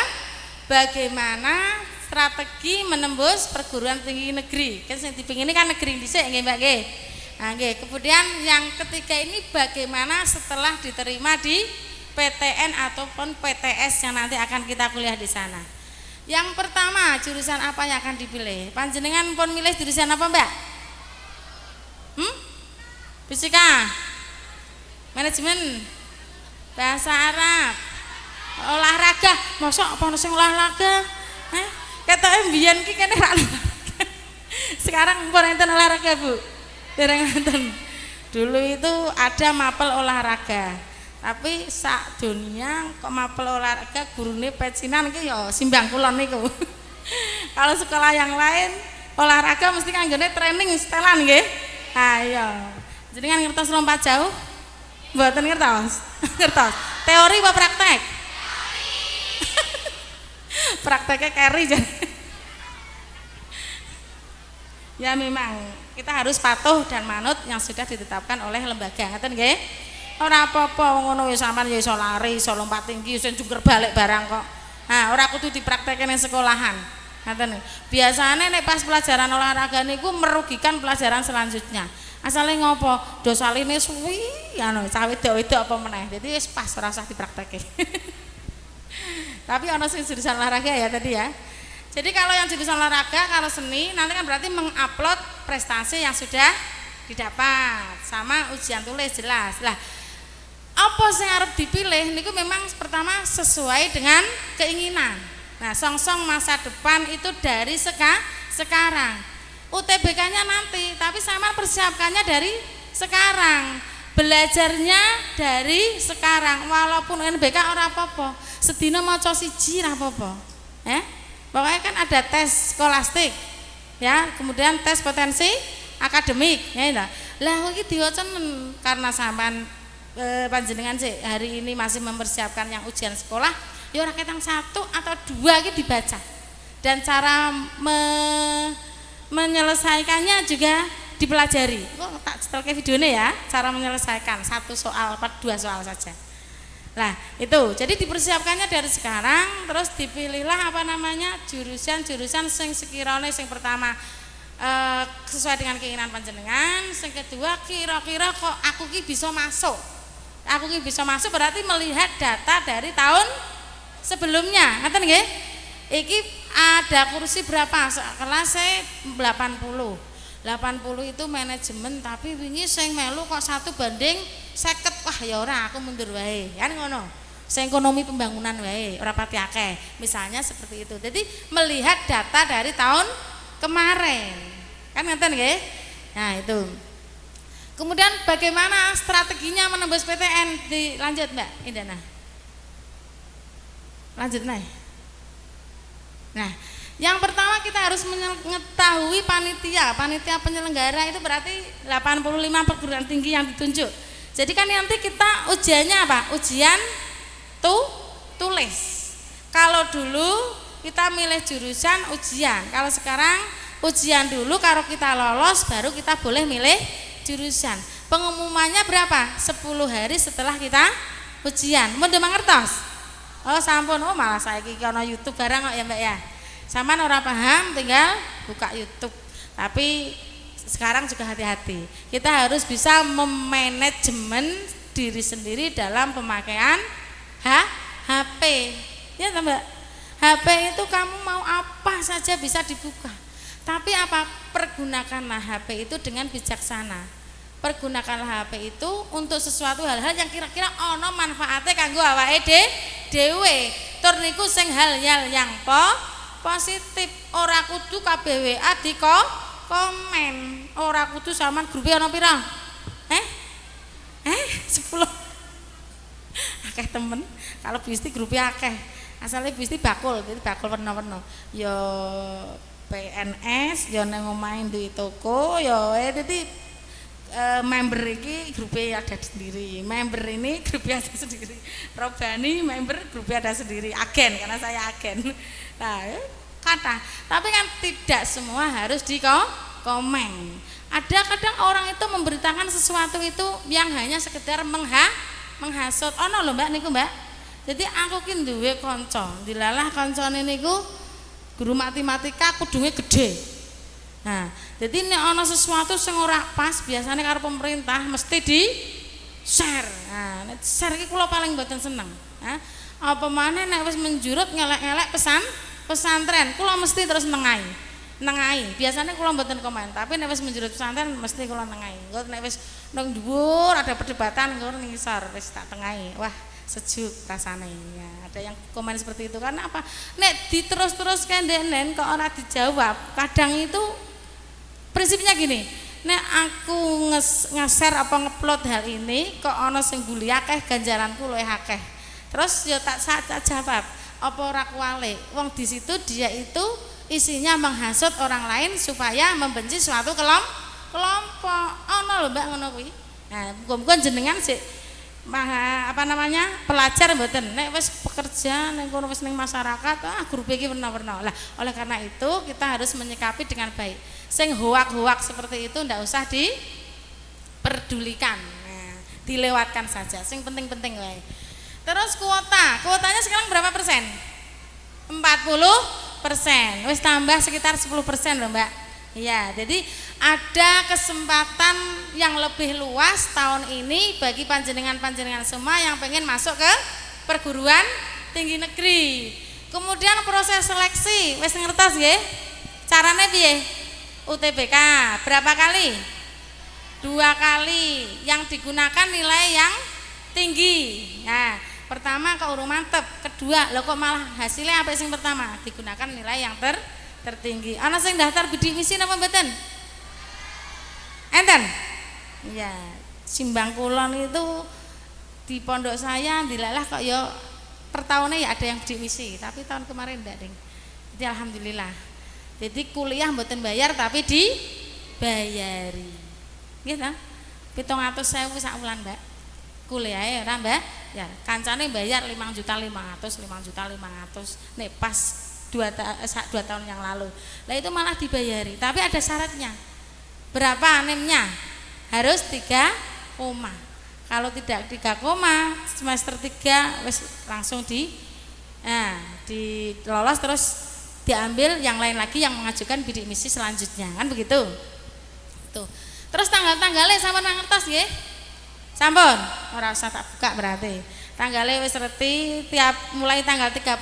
bagaimana strategi menembus perguruan tinggi negeri. Kan sing dipingini kan negeri dhisik nggih, Mbak nggih. Nah, nggih. Kemudian yang ketiga ini bagaimana setelah diterima di PTN ataupun PTS yang nanti akan kita kuliah di sana. Yang pertama, jurusan apa yang akan dipilih? Panjenengan pun milih jurusan apa, Mbak? Fisika, manajemen, bahasa Arab, olahraga. Mosok apa ono sing olahraga? Ketoke mbiyen ki kene ra olahraga. Sekarang pun enten olahraga, Bu. Dereng enten. Dulu itu ada mapel olahraga. Tapi sak dunia kok mapel olahraga gurune pecinan ki ya simbang kulon niku. Kalau sekolah yang lain olahraga mesti kanggone training setelan nggih. Ayo. Jenengan ngertos lompat jauh? Mboten ngertos. Ngertos. Teori apa praktek? Prakteknya carry jadi. Ya memang kita harus patuh dan manut yang sudah ditetapkan oleh lembaga. Ngaten nggih? Ora apa-apa ngono ya sampean ya iso lari, iso lompat tinggi, iso jungker balik barang kok. Nah, ora kudu dipraktekke ning sekolahan. Ngaten. Biasane nek pas pelajaran olahraga niku merugikan pelajaran selanjutnya. Asale ngopo? Do saline suwi anu cah wedok-wedok apa meneh. Dadi wis pas ora usah dipraktekke. Tapi ana sing jurusan olahraga ya tadi ya. Jadi kalau yang jurusan olahraga, kalau seni nanti kan berarti mengupload prestasi yang sudah didapat sama ujian tulis jelas. Lah, apa sing arep dipilih niku memang pertama sesuai dengan keinginan. Nah, songsong masa depan itu dari sekarang. UTBK-nya nanti, tapi sama persiapkannya dari sekarang. Belajarnya dari sekarang. Walaupun UNBK ora apa-apa. Sedina maca siji ora apa-apa. Pokoknya kan ada tes skolastik. Ya, kemudian tes potensi akademik, ya. Lah iki diwaca karena sampean panjenengan sih hari ini masih mempersiapkan yang ujian sekolah, ya ora ketang 1 atau 2 iki dibaca. Dan cara menyelesaikannya juga dipelajari. Tak setelke videonya ya, cara menyelesaikan 1 soal atau 2 soal saja. Nah, itu. Jadi dipersiapkannya dari sekarang, terus dipilihlah apa namanya? Jurusan-jurusan sing sekiranya sing pertama sesuai dengan keinginan panjenengan, sing kedua kira-kira kok aku ki bisa masuk. Aku ki bisa masuk berarti melihat data dari tahun sebelumnya. Ngaten nggih? Iki ada kursi berapa? Kelas 80. 80 itu manajemen, tapi wingi sing melu kok 1 banding 50. Wah ya ora, aku mundur wae. Kan ngono. Sing ekonomi pembangunan wae, ora pati akeh. Misalnya seperti itu. Jadi melihat data dari tahun kemarin. Kan ngeten nggih? Nah, itu. Kemudian bagaimana strateginya menembus PTN? Dilanjut, Mbak Indana. Lanjut, Nay. Nah, yang pertama kita harus mengetahui panitia penyelenggara itu berarti 85 perguruan tinggi yang ditunjuk. Jadi kan nanti kita ujiannya apa? Ujian tulis. Kalau dulu kita milih jurusan ujian, kalau sekarang ujian dulu, kalau kita lolos baru kita boleh milih jurusan. Pengumumannya berapa? 10 hari setelah kita ujian. Mun mangertos? Oh sampun, malah saya iki ana YouTube barang kok ya Mbak ya. Sampean ora paham tinggal buka YouTube. Tapi sekarang juga hati-hati. Kita harus bisa memanajemen diri sendiri dalam pemakaian HP. Ya Mbak. HP itu kamu mau apa saja bisa dibuka. Tapi apa? Pergunakanlah HP itu dengan bijaksana. Pergunakanlah HP itu untuk sesuatu hal-hal yang kira-kira ono manfaatnya kanggo awake dhewe. Tur niku sing hal-hal yang positif, ora kudu kabeh WA komen. Ora kudu sampean grupe ana pira? 10. Akeh temen, kalau Bisti grupe akeh. Asale Bisti bakul, jadi bakul warna-warna. Ya PNS, ya nang omahe duwe toko, ya dadi member ini grupnya ada sendiri, member ini grupnya ada sendiri, Robani member grupnya ada sendiri, agen karena saya agen. Nah, kata, tapi kan tidak semua harus komen. Ada kadang orang itu memberitakan sesuatu itu yang hanya sekedar menghasut. Ono lho Mbak niku Mbak. Jadi aku ki duwe kanca, dilalah kancane niku guru matematika kudunge gede. Nah, jadi nek ana sesuatu sing ora pas biasanya karo pemerintah mesti di share. Nah, nek share iki kula paling mboten seneng. Apa maneh nek wis menjurut ngelek-ngelek pesantren, kula mesti terus nengai. Biasanya kula mboten komen, tapi nek wis menjurut pesantren mesti kula nengai. Engko nek wis nang dhuwur ada perdebatan engko ngisor wis tak tengahi. Wah, sejuk rasane. Ya, ada yang komen seperti itu karena apa? Nek diterus-terus kendenen kok ora dijawab, kadang itu prinsipnya gini, nek aku nge-share apa nge-upload hal ini kok ana sing bully akeh ganjaranku luwih akeh. Terus ya tak jawab, apa ora kuwale? Wong di situ dia itu isinya menghasut orang lain supaya membenci suatu kelompok. Ana lho Mbak ngono kuwi. Nah, muga-muga jenengan sik pelajar mboten. Nek wis pekerja nek kono wis ning masyarakat, grup iki warna-warna. Lah, oleh karena itu kita harus menyikapi dengan baik. Sing hoak-hoak seperti itu ndak usah diperdulikan. Nah, dilewatkan saja. Sing penting-penting wae. Terus kuotanya sekarang berapa persen? 40%. Wis tambah sekitar 10% loh Mbak. Iya, jadi ada kesempatan yang lebih luas tahun ini bagi panjenengan-panjenengan semua yang pengen masuk ke perguruan tinggi negeri. Kemudian proses seleksi, wis ngertos nggih? Carane piye? UTBK berapa kali? 2 kali. Yang digunakan nilai yang tinggi. Nah, pertama kok urung mantep, kedua lho kok malah hasilnya apa sing pertama? Digunakan nilai yang tertinggi. Ana sing daftar bidik misi napa mboten? Enten? Iya, simbang kulon itu di pondok saya dilalah kok ya per tahunnya ya ada yang bidik misi, tapi tahun kemarin enggak, Ding. Jadi alhamdulillah. Jadi kuliah mboten bayar tapi dibayari. Nggih ta? 700.000 sak wulan, Mbak. Kuliahe ora, Mbak? Ya, kancane bayar 5.500.000 nek pas 2 tahun yang lalu. Lah itu malah dibayari, tapi ada syaratnya. Berapa NIM-nya? Harus 3 koma. Kalau tidak 3 koma, semester 3 wis langsung lolos terus diambil yang lain lagi yang mengajukan bidik misi selanjutnya, kan begitu. Tuh. Terus tanggal-tanggalnya sampun ngertos nggih? Sampun, ora usah tak buka berarti. Tanggalnya wis reti mulai tanggal 30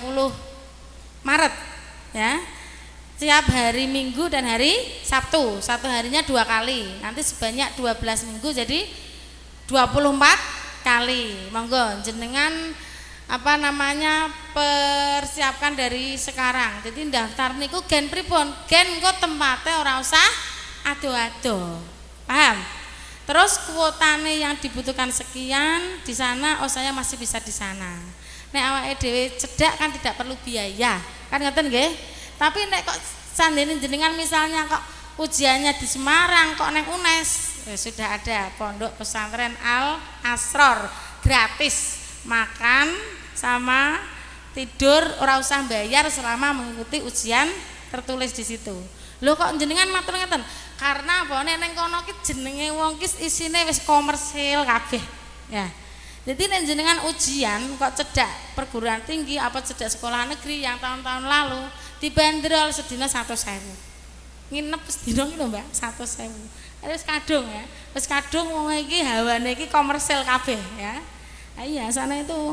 Maret ya. Tiap hari Minggu dan hari Sabtu. Satu harinya 2 kali. Nanti sebanyak 12 minggu jadi 24 kali. Monggo jenengan persiapkan dari sekarang. Jadi daftar niku gen pripun? Gen kok tempatnya ora usah ado-ado. Paham? Terus kuotane yang dibutuhkan sekian di sana, oh saya masih bisa di sana. Nek awake dhewe cedak kan tidak perlu biaya. Kan ngoten nggih? Tapi nek kok sandene jenengan misalnya kok ujiannya di Semarang kok neng UNES, sudah ada pondok pesantren Al Asror gratis. Makan sama tidur ora usah bayar selama mengikuti ujian tertulis di situ. Lho kok jenengan matur ngeten? Karena apa nek ning kono ki jenenge wong ki isine wis komersil kabeh. Ya. Jadi nek jenengan ujian kok cedak perguruan tinggi apa cedak sekolah negeri yang tahun-tahun lalu dibanderol sedina 100.000. Nginep sedina ki lho, Mbak, 100.000. Wis kadung ya. Wis kadung wong iki hawane iki komersil kabeh ya. Nah, iya, sana itu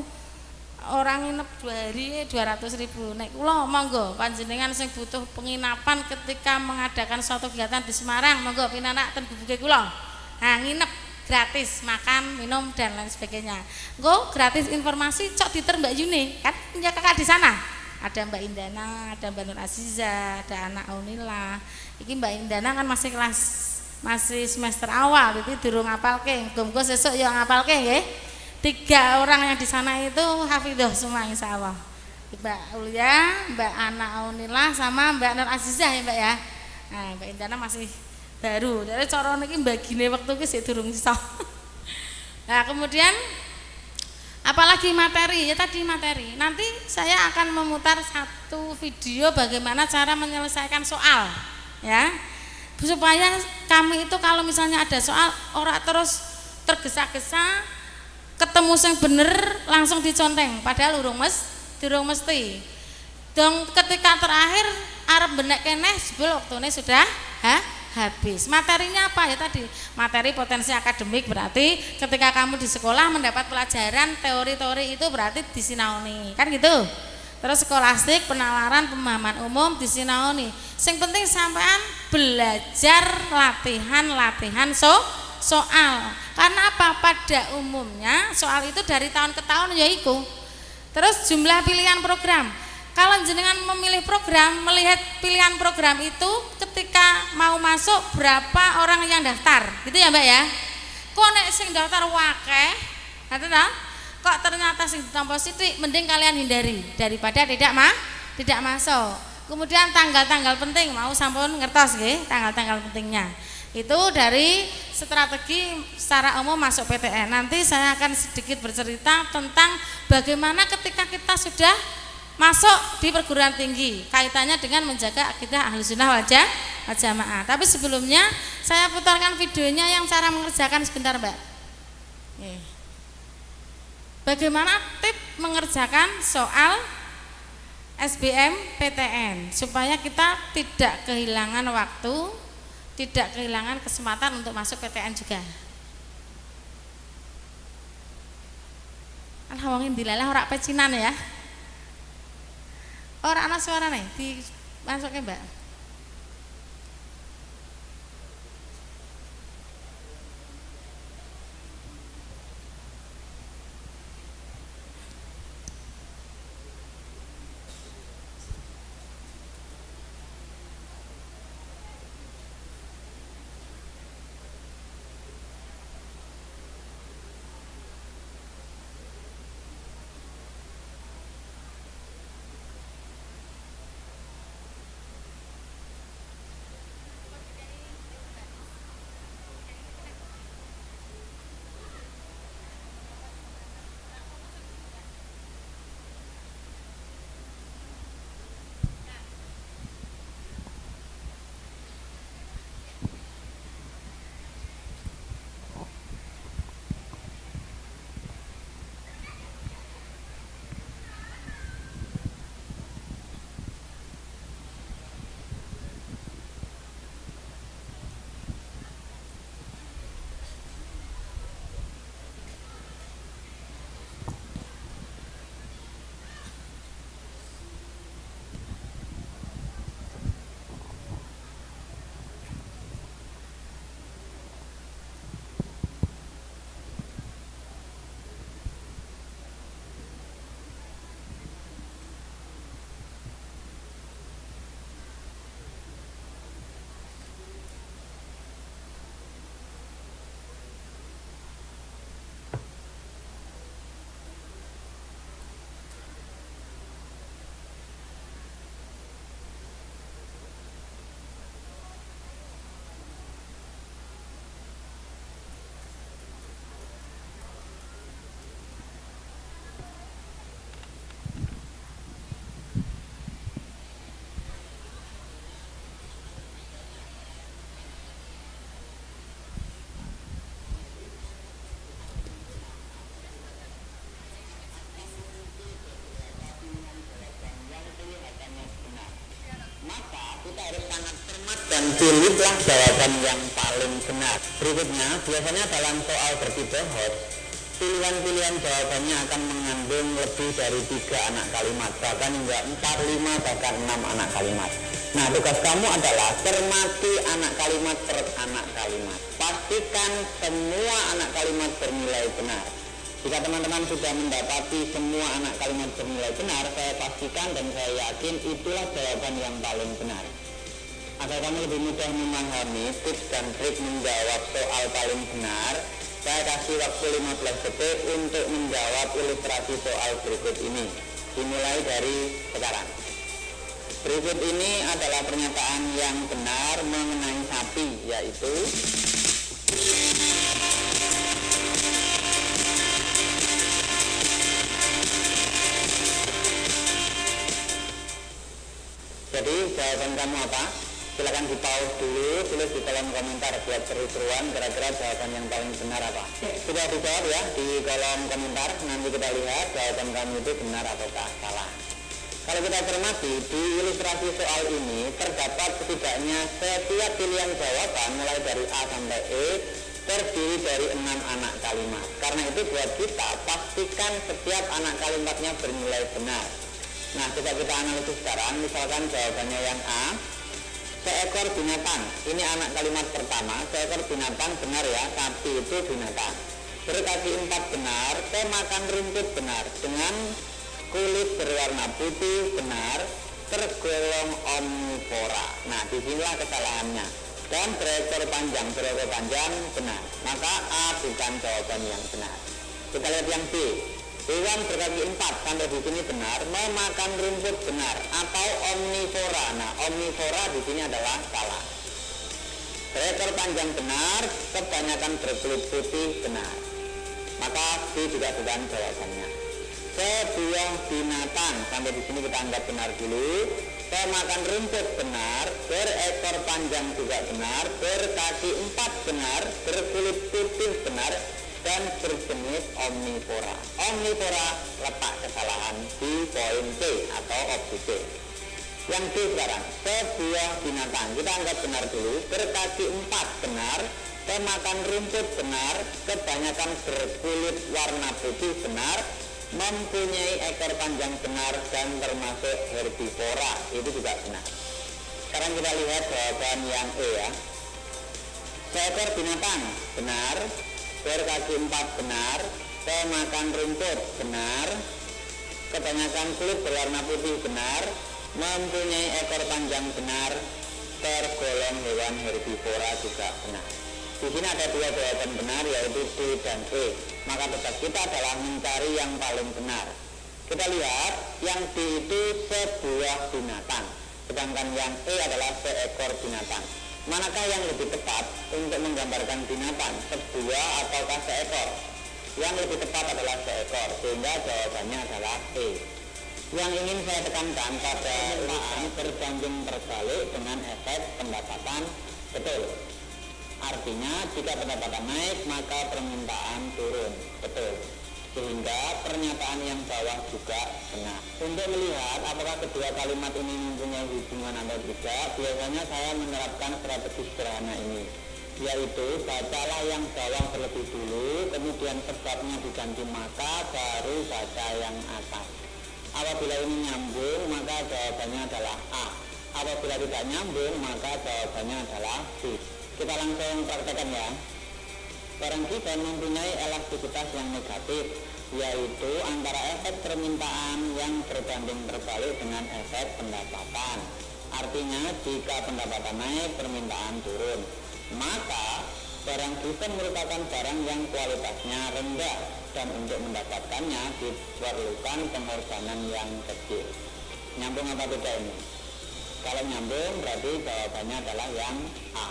orang nginep 2 hari 200.000. Nek kula monggo panjenengan sing butuh penginapan ketika mengadakan suatu kegiatan di Semarang, monggo pinanak ten gubuke kula. Nah, nginep gratis, makan, minum dan lain sebagainya. Engko gratis informasi cok diter Mbak Yuni, kan punya kakak di sana. Ada Mbak Indana, ada Mbak Nur Aziza, ada anak Aunila. Iki Mbak Indana kan masih semester awal, jadi durung ngapalke. Muga-muga sesuk ya ngapalke nggih. 3 orang yang di sana itu hafidhah semua insyaallah. Mbak Ulia, Mbak Ana Aunila sama Mbak Nur Azizah ya Mbak ya. Nah, Mbak Indana masih baru. Jadi cara niki bagine wektu ki sik durung iso. Nah, kemudian apalagi materi, ya tadi materi. Nanti saya akan memutar satu video bagaimana cara menyelesaikan soal ya. Supaya kami itu kalau misalnya ada soal ora terus tergesa-gesa ketemu yang bener langsung diconteng padahal durung mesti dong ketika terakhir arep benek keneh sebelum waktune sudah habis. Materinya apa ya tadi? Materi potensi akademik berarti ketika kamu di sekolah mendapat pelajaran teori-teori itu berarti disinaoni kan gitu. Terus skolastik, penalaran, pemahaman umum disinaoni. Sing penting sampean belajar latihan soal. Karena apa? Pada umumnya soal itu dari tahun ke tahun yaiku. Terus jumlah pilihan program. Kalau jenengan memilih program, melihat pilihan program itu ketika mau masuk berapa orang yang daftar, gitu ya Mbak ya. Kok nek sing daftar wakeh, kok ternyata sing ditampa sithik, mending kalian hindari daripada tidak masuk. Kemudian tanggal-tanggal penting mau sampun ngertos nggih, tanggal-tanggal pentingnya. Itu dari strategi secara umum masuk PTN. Nanti saya akan sedikit bercerita tentang bagaimana ketika kita sudah masuk di perguruan tinggi, kaitannya dengan menjaga akidah Ahlussunnah wal Jamaah. Tapi sebelumnya saya putarkan videonya yang cara mengerjakan sebentar Mbak. Bagaimana tip mengerjakan soal SBM PTN supaya kita tidak kehilangan waktu, tidak kehilangan kesempatan untuk masuk PTN juga. Alhamdulillah dilalah ora pecinan ya. Ora ana suarane dimasuke Mbak. Dan pilihlah jawaban yang paling benar. Berikutnya, biasanya dalam soal bertipe hot pilihan-pilihan jawabannya akan mengandung lebih dari 3 anak kalimat, bahkan hingga 4, 5, bahkan 6 anak kalimat. Nah, tugas kamu adalah cermati anak kalimat per anak kalimat. Pastikan semua anak kalimat bernilai benar. Jika teman-teman sudah mendapati semua anak kalimat bernilai benar, saya pastikan dan saya yakin itulah jawaban yang paling benar. Agar kamu lebih mudah memahami tips dan trik menjawab soal paling benar, saya kasih waktu 15 detik untuk menjawab ilustrasi soal berikut ini. Dimulai dari sekarang. Berikut ini adalah pernyataan yang benar mengenai sapi, yaitu jadi jawaban kamu apa? Silakan di pause dulu, tulis di kolom komentar buat seru-seruan kira-kira jawaban yang paling benar apa. Sudah dijawab ya di kolom komentar, nanti kita lihat jawaban kamu itu benar ataukah salah. Kalau kita cermati di ilustrasi soal ini terdapat setidaknya setiap pilihan jawaban mulai dari A sampai E terdiri dari 6 anak kalimat. Karena itu buat kita pastikan setiap anak kalimatnya bernilai benar. Nah, coba kita analisis sekarang. Misalkan jawabannya yang A, seekor binatang. Ini anak kalimat pertama, seekor binatang benar ya, sapi itu binatang. Berkaki 4 benar, makan rumput benar, dengan kulit berwarna putih benar, tergolong omnivora. Nah, disinilah kesalahannya. Dan berekor panjang benar. Maka A bukan jawaban yang benar. Kita lihat yang B. Hewan berkaki 4 sampai di sini benar, memakan rumput benar atau omnivora. Nah, omnivora di sini adalah salah. Berekor panjang benar, kebanyakan berkulit putih benar. Maka B juga bukan jawabannya. Sebuah binatang sampai di sini kita anggap benar dulu. Makan rumput benar, berekor panjang juga benar, berkaki 4 benar, berkulit putih benar, dan berjenis omnivora. Omnivora letak kesalahan di poin C atau opsi C. Yang D sekarang, sebuah binatang kita anggap benar dulu, berkaki 4 benar, makan rumput benar, kebanyakan berkulit warna putih benar, mempunyai ekor panjang benar, dan termasuk herbivora, itu juga benar. Sekarang kita lihat jawaban yang E ya. Seekor binatang benar, berkaki 4 benar, makan rumput benar, kebanyakan kulit berwarna putih benar, mempunyai ekor panjang benar, tergolong hewan herbivora juga benar. Di sini ada 2 jawaban benar, yaitu D dan E. Maka tugas kita adalah mencari yang paling benar. Kita lihat yang D itu sebuah binatang, sedangkan yang E adalah seekor binatang. Manakah yang lebih tepat untuk menggambarkan binatang, sebuah ataukah seekor? Yang lebih tepat adalah seekor, sehingga jawabannya adalah E. Yang ingin saya tekankan pada urutan berbanding terbalik dengan efek pendapatan betul. Artinya jika pendapatan naik maka permintaan turun, betul. Sehingga pernyataan yang bawah juga benar. Untuk melihat apakah kedua kalimat ini mempunyai hubungan atau tidak, biasanya saya menerapkan strategi sederhana ini, yaitu bacalah yang bawah terlebih dulu, kemudian sebabnya diganti maka, baru baca yang atas. Apabila ini nyambung maka jawabannya adalah A. Apabila tidak nyambung maka jawabannya adalah B. Kita langsung praktekkan ya. Barang kita mempunyai elastisitas yang negatif, yaitu antara efek permintaan yang berbanding terbalik dengan efek pendapatan. Artinya jika pendapatan naik, permintaan turun. Maka barang kita merupakan barang yang kualitasnya rendah, dan untuk mendapatkannya diperlukan pengorbanan yang kecil. Nyambung apa tidak ini? Kalau nyambung berarti jawabannya adalah yang A.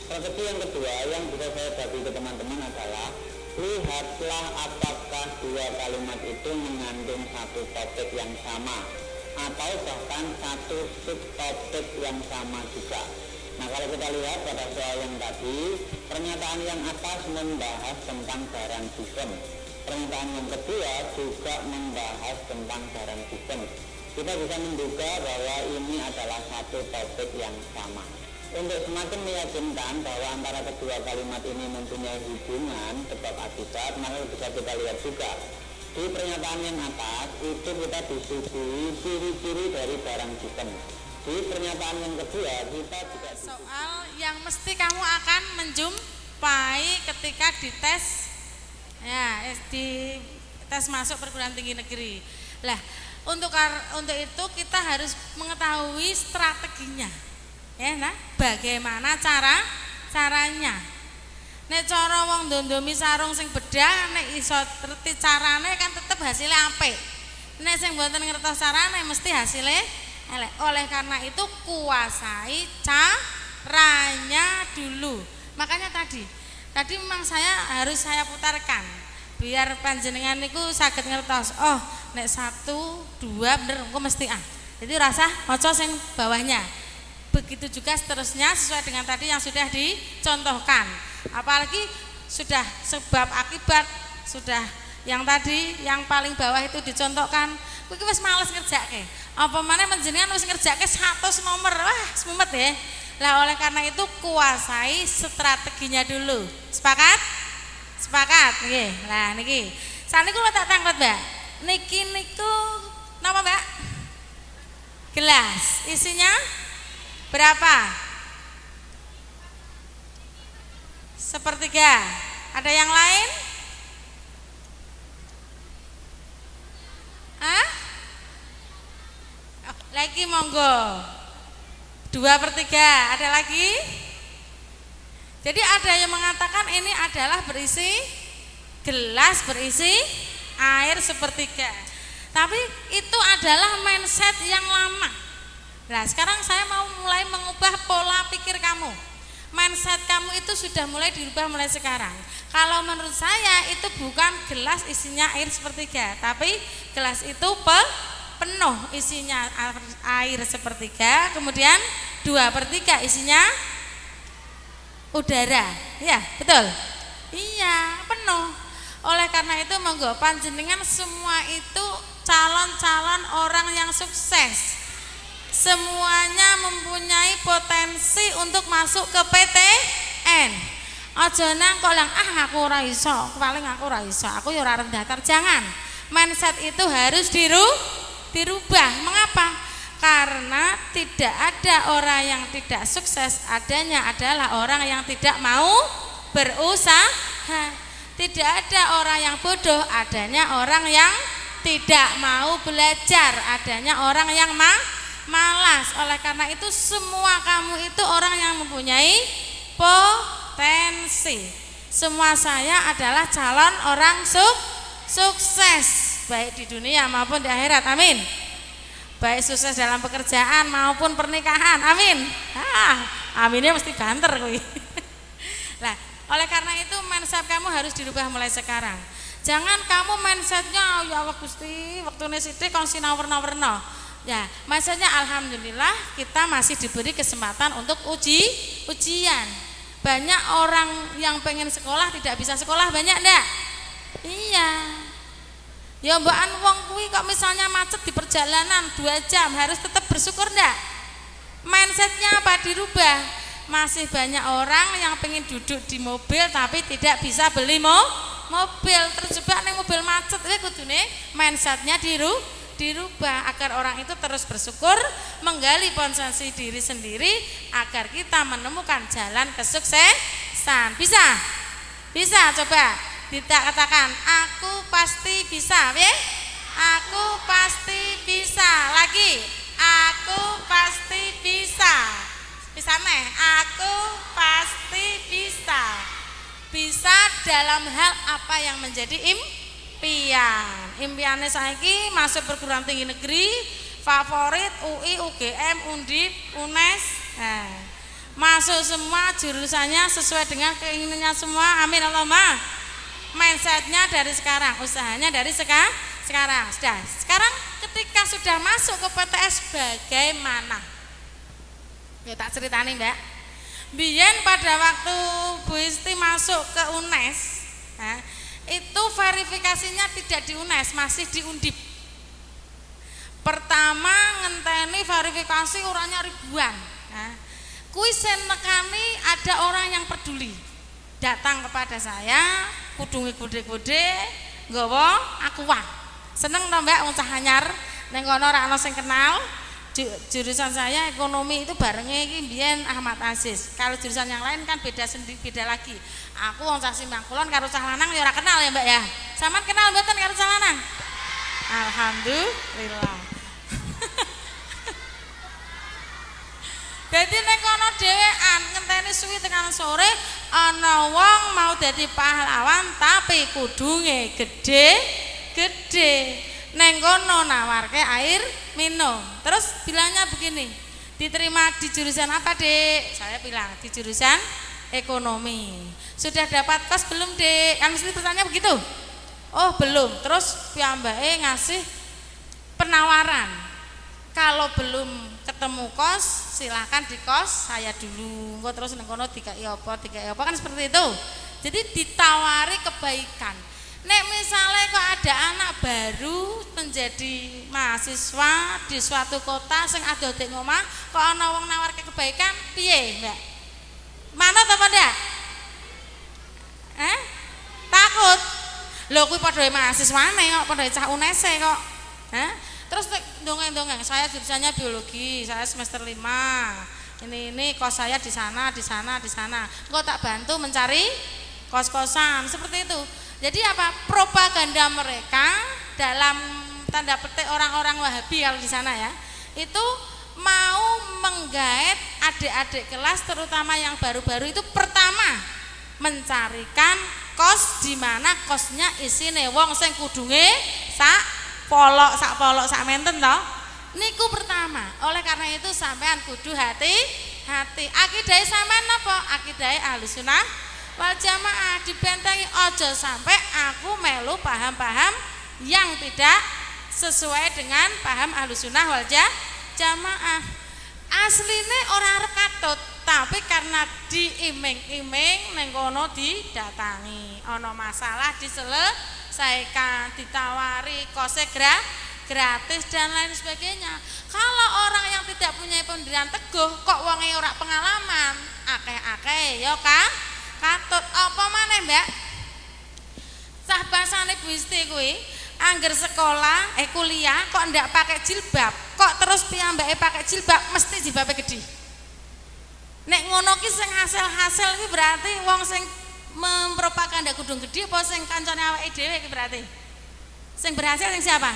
Strategi yang kedua yang bisa saya bagi ke teman-teman adalah lihatlah apakah dua kalimat itu mengandung satu topik yang sama atau bahkan satu subtopik yang sama juga. Nah, kalau kita lihat pada soal yang tadi, pernyataan yang atas membahas tentang barang given, pernyataan yang kedua juga membahas tentang barang given. Kita bisa menduga bahwa ini adalah satu topik yang sama. Untuk semakin meyakinkan bahwa antara kedua kalimat ini mempunyai hubungan sebab akibat, maka bisa kita lihat juga di pernyataan yang atas itu kita disuguhi ciri-ciri dari barang jisim. Di pernyataan yang kedua kita juga Soal yang mesti kamu akan menjumpai ketika dites, ya, di tes masuk perguruan tinggi negeri. Lah, untuk itu kita harus mengetahui strateginya. Ya, nah, bagaimana caranya. Nek cara wong ndondomi sarung sing bedah, nek iso ngerti carane kan tetep hasilnya apik. Nek sing mboten ngertos carane mesti hasilnya elek. Oleh karena itu kuasai caranya dulu. Makanya tadi memang harus saya putarkan biar panjenengan niku saged ngertos. Oh, nek 1, 2 bener engko mesti A. Jadi rasa maca sing bawahnya. Begitu juga seterusnya sesuai dengan tadi yang sudah dicontohkan. Apalagi sudah sebab akibat, sudah yang tadi yang paling bawah itu dicontohkan. Kowe wis males ngerjake. Apa maneh panjenengan wis ngerjake 100 nomor. Wah, semumet ya. Lah oleh karena itu kuasai strateginya dulu. Sepakat? Sepakat nggih. Lah niki. Saniki kula tak tanglet, Mbak. Niki niku napa, Mbak? Gelas. Isinya berapa? Sepertiga. Ada yang lain? Hah? Oh, lagi monggo. 2/3. Ada lagi? Jadi ada yang mengatakan ini adalah berisi gelas berisi air sepertiga. Tapi itu adalah mindset yang lama. Nah, sekarang saya mau mulai mengubah pola pikir kamu. Mindset kamu itu sudah mulai dirubah mulai sekarang. Kalau menurut saya itu bukan gelas isinya air sepertiga, tapi gelas itu penuh isinya air sepertiga, kemudian 2/3 isinya udara. Ya, betul? Iya, penuh. Oleh karena itu monggo panjenengan semua itu calon-calon orang yang sukses. Semuanya mempunyai potensi untuk masuk ke PTN. Aja nang kok lang aku ora iso, paling aku ora iso, aku ya ora rendah. Jangan. Mindset itu harus dirubah. Mengapa? Karena tidak ada orang yang tidak sukses, adanya adalah orang yang tidak mau berusaha. Tidak ada orang yang bodoh, adanya orang yang tidak mau belajar, adanya orang yang malas. Oleh karena itu semua kamu itu orang yang mempunyai potensi. Semua saya adalah calon orang sukses, baik di dunia maupun di akhirat. Amin. Baik sukses dalam pekerjaan maupun pernikahan. Amin. Aminnya mesti banter kuwi. Lah, oleh karena itu mindset kamu harus dirubah mulai sekarang. Jangan kamu mindsetnya ya Allah Gusti, waktune sithik kon sinau werna-werna. Ya, mindsetnya alhamdulillah kita masih diberi kesempatan untuk ujian. Banyak orang yang pengen sekolah tidak bisa sekolah, banyak enggak? Iya. Ya mbakan wong kuwi kok misalnya macet di perjalanan 2 jam harus tetap bersyukur enggak? Mindsetnya apa dirubah? Masih banyak orang yang pengen duduk di mobil tapi tidak bisa beli mobil, terjebak nih mobil macet. Kudune mindsetnya dirubah agar orang itu terus bersyukur, menggali potensi diri sendiri agar kita menemukan jalan kesuksesan. Bisa coba katakan aku pasti bisa, ya? Aku pasti bisa. Lagi, aku pasti bisa. Bisa nih, aku pasti bisa. Bisa dalam hal apa yang menjadi impian. Impiannya saiki masuk perguruan tinggi negeri, favorit UI, UGM, Undip, UNES. Nah, masuk semua jurusannya sesuai dengan keinginannya semua. Amin Allahumma. Mindsetnya dari sekarang, usahanya dari sekarang. Sudah. Sekarang ketika sudah masuk ke PTS bagaimana? Ya tak ceritani Mbak. Biyen pada waktu Bu Isti masuk ke UNES, itu verifikasinya tidak di UNES, masih di Undip. Pertama ngenteni verifikasi orangnya ribuan. Kuwi senekani ada orang yang peduli. Datang kepada saya, kudunge gede-gede, nggawa aqua. Seneng to Mbak wong cah anyar, ning kono ora ana sing kenal. Jurusan saya ekonomi itu barenge iki mbiyen Ahmad Aziz. Kalau jurusan yang lain kan beda lagi. Aku wong cah Simbang Kulon karo cah lanang ya ora kenal ya Mbak ya. Sampeyan kenal mboten karo cah lanang? Alhamdulillah. Jadi nek kono dhewean ngenteni suwi tekan sore ana wong mau dadi pahlawan tapi kudunge gede-gede. Neng kono nawarke air minum. Terus bilangnya begini, diterima di jurusan apa Dek? Saya bilang di jurusan ekonomi. Sudah dapat kos belum Dek? Kan mesti bertanya begitu. Oh belum. Terus piyambake ngasih penawaran. Kalau belum ketemu kos, silahkan di kos saya dulu. Engko terus neng kono dikai apa kan seperti itu. Jadi ditawari kebaikan. Nek misalnya kok ada anak baru menjadi mahasiswa di suatu kota sing ada di ngomah, kok ana wong nawarke kebaikan, piye, Mbak? Manut apa ndak? Takut. Lho kuwi padha mahasiswane kok, padha cah UNES kok. Terus dongeng-dongeng, saya jurusannya biologi, saya semester 5. Ini kos saya di sana. Engko tak bantu mencari kos-kosan, seperti itu. Jadi apa? Propaganda mereka dalam tanda petik orang-orang Wahabi kalau di sana ya, itu mau menggait adik-adik kelas terutama yang baru-baru itu pertama mencarikan kos di mana kosnya isine wong sing kudunge sak polok sak menten toh. Niku pertama. Oleh karena itu sampean kudu hati-hati. Akidah sampean napa? Akidah Ahlussunnah wal Jamaah, dibentengi ojo sampai aku melu paham-paham yang tidak sesuai dengan paham Ahlussunnah wal Jamaah. Asline ora arep katut, tapi karena diiming-iming ning kono didatangi. Ana masalah diselesaikan, ditawari kose gratis dan lain sebagainya. Kalau orang yang tidak punya pendirian teguh, kok wonge ora pengalaman, akeh-akeh ya kan? Katut apa maneh Mbak? Cah basane Bu Isti kuwi angger sekolah kuliah kok ndak pakai jilbab, kok terus piyambake pakai jilbab mesti jilbabe gede. Nek ngono ki sing hasil iki berarti wong sing mempropaganda kudung gede apa sing kancane awake dhewe iki berarti? Sing berhasil sing siapa?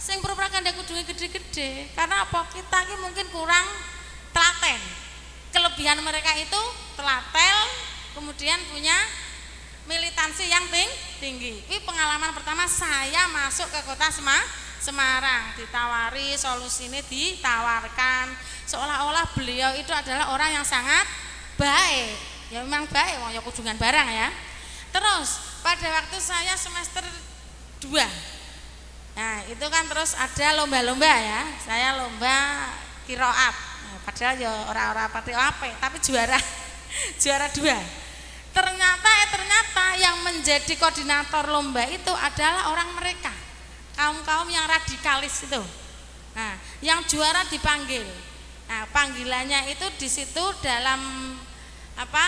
Sing propaganda kudunge gede-gede. Karena apa? Kita ki mungkin kurang telaten. Kelebihan mereka itu telaten, kemudian punya militansi yang tinggi. Ini pengalaman pertama saya masuk ke kota Semarang, ditawari solusi ini ditawarkan seolah-olah beliau itu adalah orang yang sangat baik. Ya memang baik, ya kudungan barang ya. Terus pada waktu saya semester 2, nah itu kan terus ada lomba-lomba ya. Saya lomba kiroat, nah, padahal ya orang-orang pati apa, tapi juara 2. Ternyata yang menjadi koordinator lomba itu adalah orang mereka, kaum yang radikalis itu. Nah, yang juara dipanggil. Nah, panggilannya itu di situ dalam apa?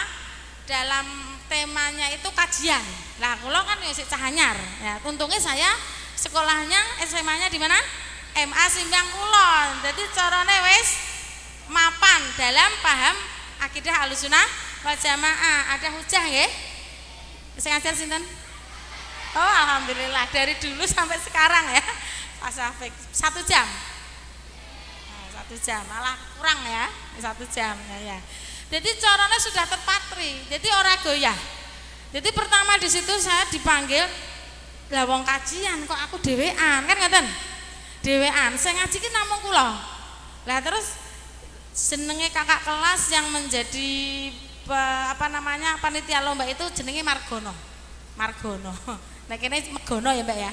Dalam temanya itu kajian. Lah, kula kan wis cah anyar. Ya, untungnya saya sekolahnya SMA-nya di mana? MA Simbang Kulon. Jadi carane wis mapan dalam paham akidah Ahlussunnah wal Jamaah. Ada hujah nggih? Sing ngajar sinten? Oh, alhamdulillah dari dulu sampai sekarang ya. Pak Syafiq 1 jam. Nah, 1 jam, malah kurang ya. 1 jam ya. Jadi caranya sudah terpatri. Jadi ora goyah. Jadi pertama di situ saya dipanggil, lah wong kajian kok aku dhewean, kan ngoten. Dhewean, sing ngaji ki namung kula. Lah terus senenge kakak kelas yang menjadi panitia lomba itu jenenge Margono. Nek kene Megono ya Mbak ya.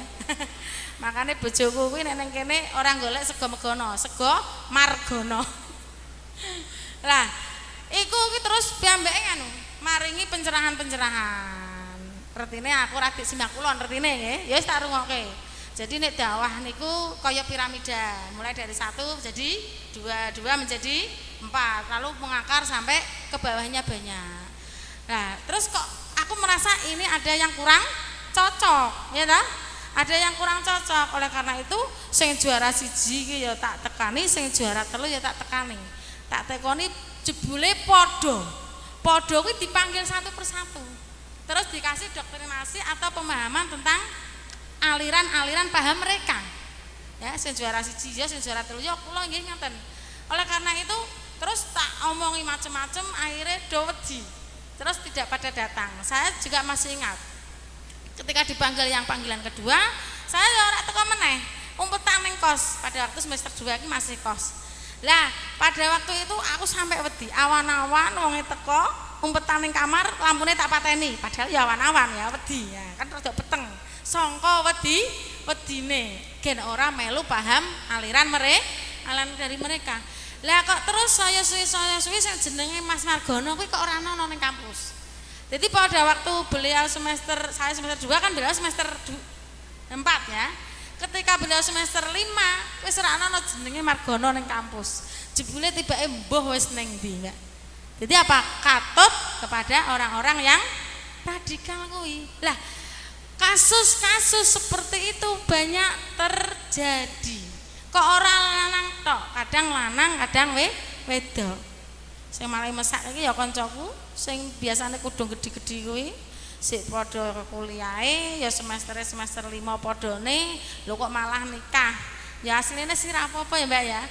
Makane bojoku kuwi nek ning kene orang golek sego Megono, sego Margono. Lah, iku kuwi terus piyambake anu, maringi pencerahan. Artine aku ra dik Simbang Kulon artine nggih. Ya wis tak rungokke. Jadi nek dakwah niku kaya piramida, mulai dari 1 jadi 2 menjadi 4, lalu mengakar sampai ke bawahnya banyak. Nah, terus kok aku merasa ini ada yang kurang cocok, ya toh? Ada yang kurang cocok. Oleh karena itu sing juara 1 iki ya tak tekani, sing juara 3 ya tak tekani. Tak tekoni jebule padha kuwi dipanggil satu persatu. Terus dikasih doktrinasi atau pemahaman tentang aliran-aliran paham mereka. Ya, sing juara 1 ya, sing juara 3 ya kula nggih ngoten. Oleh karena itu terus tak omongi macam-macam, akhirnya do wedi. Terus tidak pada datang. Saya juga masih ingat ketika dipanggil yang panggilan kedua, saya ya ora teko meneh, umpetan ning kos. Pada waktu semester 2 iki masih kos. Lah, pada waktu itu aku sampai wedi, awan-awan wonge teko, umpetan ning kamar, lampune tak pateni. Padahal ya awan-awan ya wedi ya, kan rada peteng. Sangka wedine gen ora melu paham aliran dari mereka. Lah kok terus saya suwi sing jenenge Mas Margono kuwi kok ora ana ning kampus. Jadi pada waktu beliau saya semester 2 kan beliau semester 4 ya. Ketika beliau semester 5 wis ora ana jenenge Margono ning kampus. Jebule tibake mbuh wis ning ndi ya. Jadi apa? Katut kepada orang-orang yang radikal kuwi. Lah, kasus-kasus seperti itu banyak terjadi. Kok orang lanang tok, kadang lanang, kadang wedok. Sing malah mesak iki ya kancaku sing biasane kudu gedhi-gedhi kuwi sik padha kuliahe ya semester 5 padane lho kok malah nikah. Ya asline sih ra apa-apa ya Mbak ya.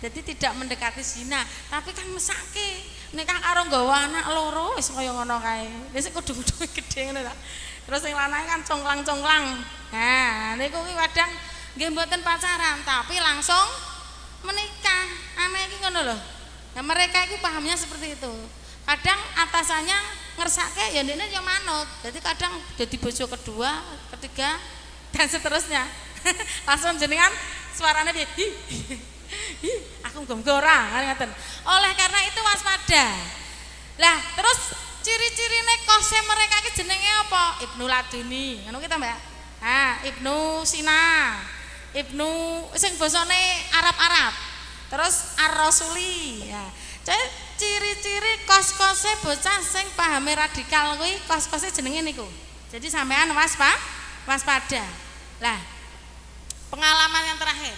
Jadi tidak mendekati zina, tapi kan mesake nikah karo nggawa anak loro wis kaya ngono kae. Wis kudu-kudu gedhe ngono ta. Terus sing lanang kan congklang-congklang. Nah, niku kuwi kadang nggih mboten pacaran tapi langsung menikah. Aneh iki ngono lho. Nah mereka itu pahamnya seperti itu. Kadang atasannya ngersake ya ndekne ya manut. Jadi kadang jadi bojo kedua, ketiga dan seterusnya. Langsung jenengan suaranya piye? Aku gom-gora kan ngaten. Oleh karena itu waspada. Lah terus ciri-cirine kose mereka iki jenenge apa? Ibnu Laduni. Ngono kita Mbak. Nah, Ibnu Sina. Ibnu sing basane Arab-Arab. Terus Ar-Rasuli ya. Ciri-ciri kos-kose bocah sing pahame radikal kuwi kos-kose jenenge niku. Jadi sampean waspada. Lah, pengalaman yang terakhir.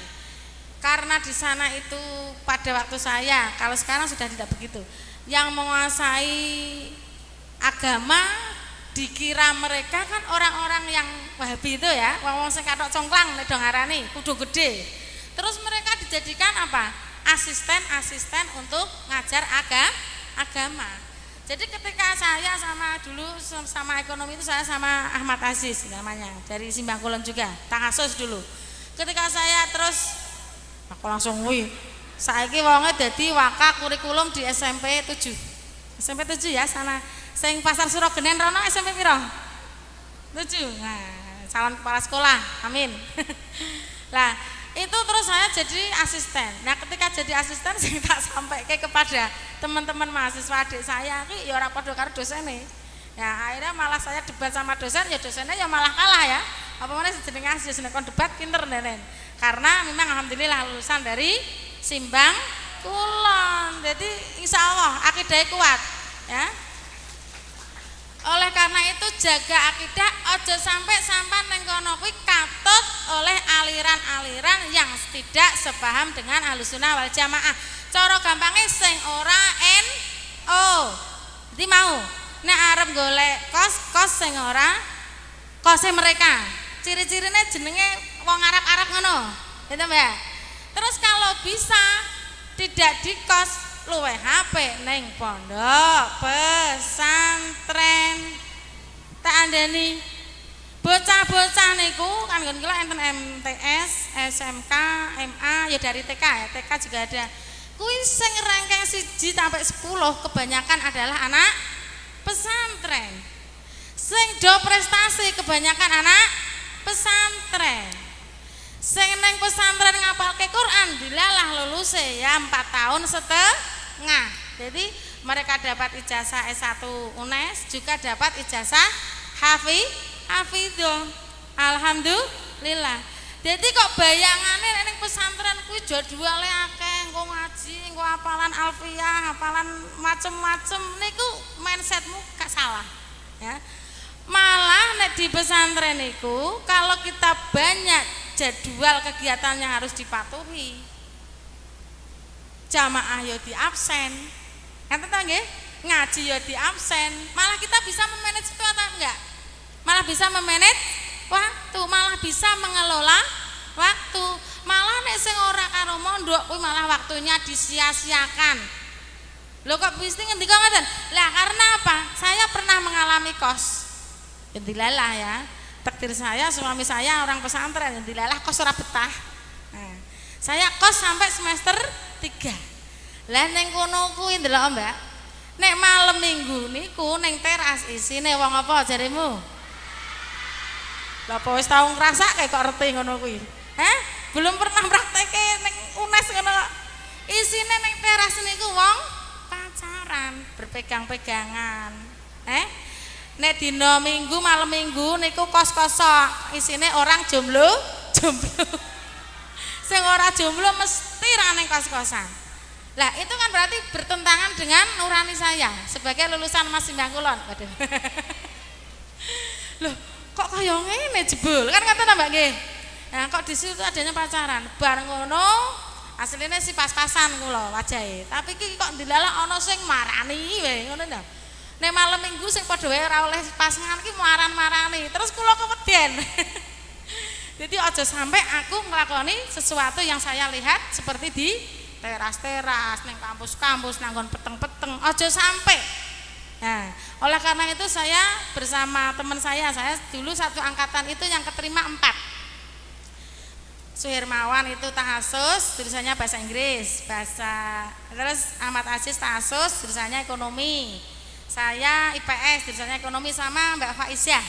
Karena di sana itu pada waktu saya, kalau sekarang sudah tidak begitu. Yang menguasai agama dikira mereka kan orang-orang yang Wahabi itu ya, wong sing kathok congklang nek do ngarani, kudu gede. Terus mereka dijadikan apa? Asisten untuk ngajar agama. Jadi ketika saya sama ekonomi itu saya sama Ahmad Aziz namanya dari Simbang Kulon juga, Takasus dulu. Ketika saya terus aku langsung saiki wonge dadi waka kurikulum di SMP 7. SMP 7 ya sana. Sing Pasar Surogenen rono SMP piro? 7. Nah, calon kepala sekolah. Amin. Lah, itu terus saya jadi asisten. Nah ketika jadi asisten saya tak sampai kepada teman-teman mahasiswa adik saya ki ya ora padha karo dosene. Ya akhirnya malah saya debat sama dosen ya dosennya ya malah kalah ya. Apa meneh jenenge asisten kon debat pinter nenen. Karena memang alhamdulillah lulusan dari Simbang Kulon. Jadi insyaallah akidahnya kuat ya. Oleh karena itu jaga akidah, ojo sampai sampan ning kono kuwi katut oleh aliran-aliran yang tidak sepaham dengan Ahlussunnah wal Jamaah. Cara gampangnya sing ora NO. Jadi mau nek arep golek kos sing ora kose mereka. Ciri-cirine jenenge wong Arab-Arab ngono. Gitu Mbak. Terus kalau bisa tidak di kos luwe HP neng pondok pesantren tak andani bocah-bocah niku kan kula enten MTS, SMK, MA ya dari TK ya, TK juga ada. Kuwi sing ranking 1 sampai 10 kebanyakan adalah anak pesantren. Sing do prestasi kebanyakan anak pesantren. Sing neng pesantren ngapalke Quran dilalah lulus ya 4 tahun setengah. Jadi mereka dapat ijazah S1 UNES juga dapat ijazah hafidho. Alhamdulillah. Jadi kok bayangane ning pesantren kuwi jadwale akeh, engko ngaji, engko hafalan alfiyah, hafalan macem-macem niku mindsetmu gak salah. Ya. Malah nek di pesantren niku kalau kita banyak jadwal kegiatan yang harus dipatuhi. Jamaah yo di absen. Enten ta nggih? Ngaji yo di absen. Malah kita bisa memanage itu atau enggak? Malah bisa memanage waktu, malah bisa mengelola waktu. Malah nek sing ora karo mondok kuwi malah waktunya disia-siakan. Lho kok mesti ngendika ngoten? Lah karena apa? Saya pernah mengalami kos. Dilalah ya. Takdir saya, suami saya orang pesantren, dilalah kos ora betah. Nah, saya kos sampai semester 3. Lah ning kono kuwi ndelok Mbak. Nek malam minggu niku ning teras isine wong apa jarimu? Lah apa wis tau ngrasake kok reti ngono kuwi? Hah? Belum pernah prakteke ning UNES ngono kok. Isine ning teras niku wong pacaran, berpegang-pegangan. Nek dina Minggu malam Minggu niku kos-kosok, isine orang jomblo. Sing ora jomblo mesti ra ning kos-kosan. Lah itu kan berarti bertentangan dengan nurani saya sebagai lulusan Mas Simbang Kulon. Waduh. Loh, kok kaya ngene jebul? Kan kata Mbak nggih. Nah, kok di situ adanya pacaran. Bar ngono, asline si pas-pasan kula wajahe. Tapi iki kok dilalah ana sing marani wae ngono lho. Nek malam Minggu sing padha wae ora oleh pasangan iki marani. Terus kula keweden. Jadi aja sampai aku nglakoni sesuatu yang saya lihat seperti di teras-teras, neng kampus-kampus, nanggon peteng-peteng, aja sampai. Nah, oleh karena itu saya bersama teman saya dulu satu angkatan itu yang keterima 4. Suhermawan itu tahasus, jurusannya bahasa Inggris, terus Ahmad Aziz tahasus, jurusannya ekonomi. Saya IPS, jurusannya ekonomi, sama Mbak Faisyah,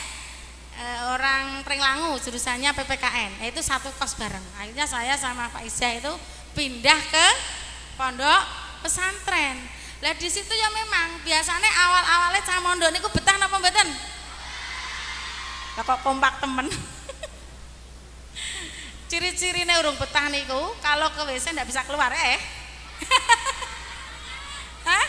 orang Pringlangu, jurusannya PPKN. Itu satu kos bareng. Akhirnya saya sama Faisyah itu pindah ke pondok pesantren. Lah di situ ya memang biasanya awal-awalnya cah mondok niku betah napa mboten? Lah kok kompak temen. Ciri-cirine urung betah niku kalau ke WC ndak bisa keluar Hah?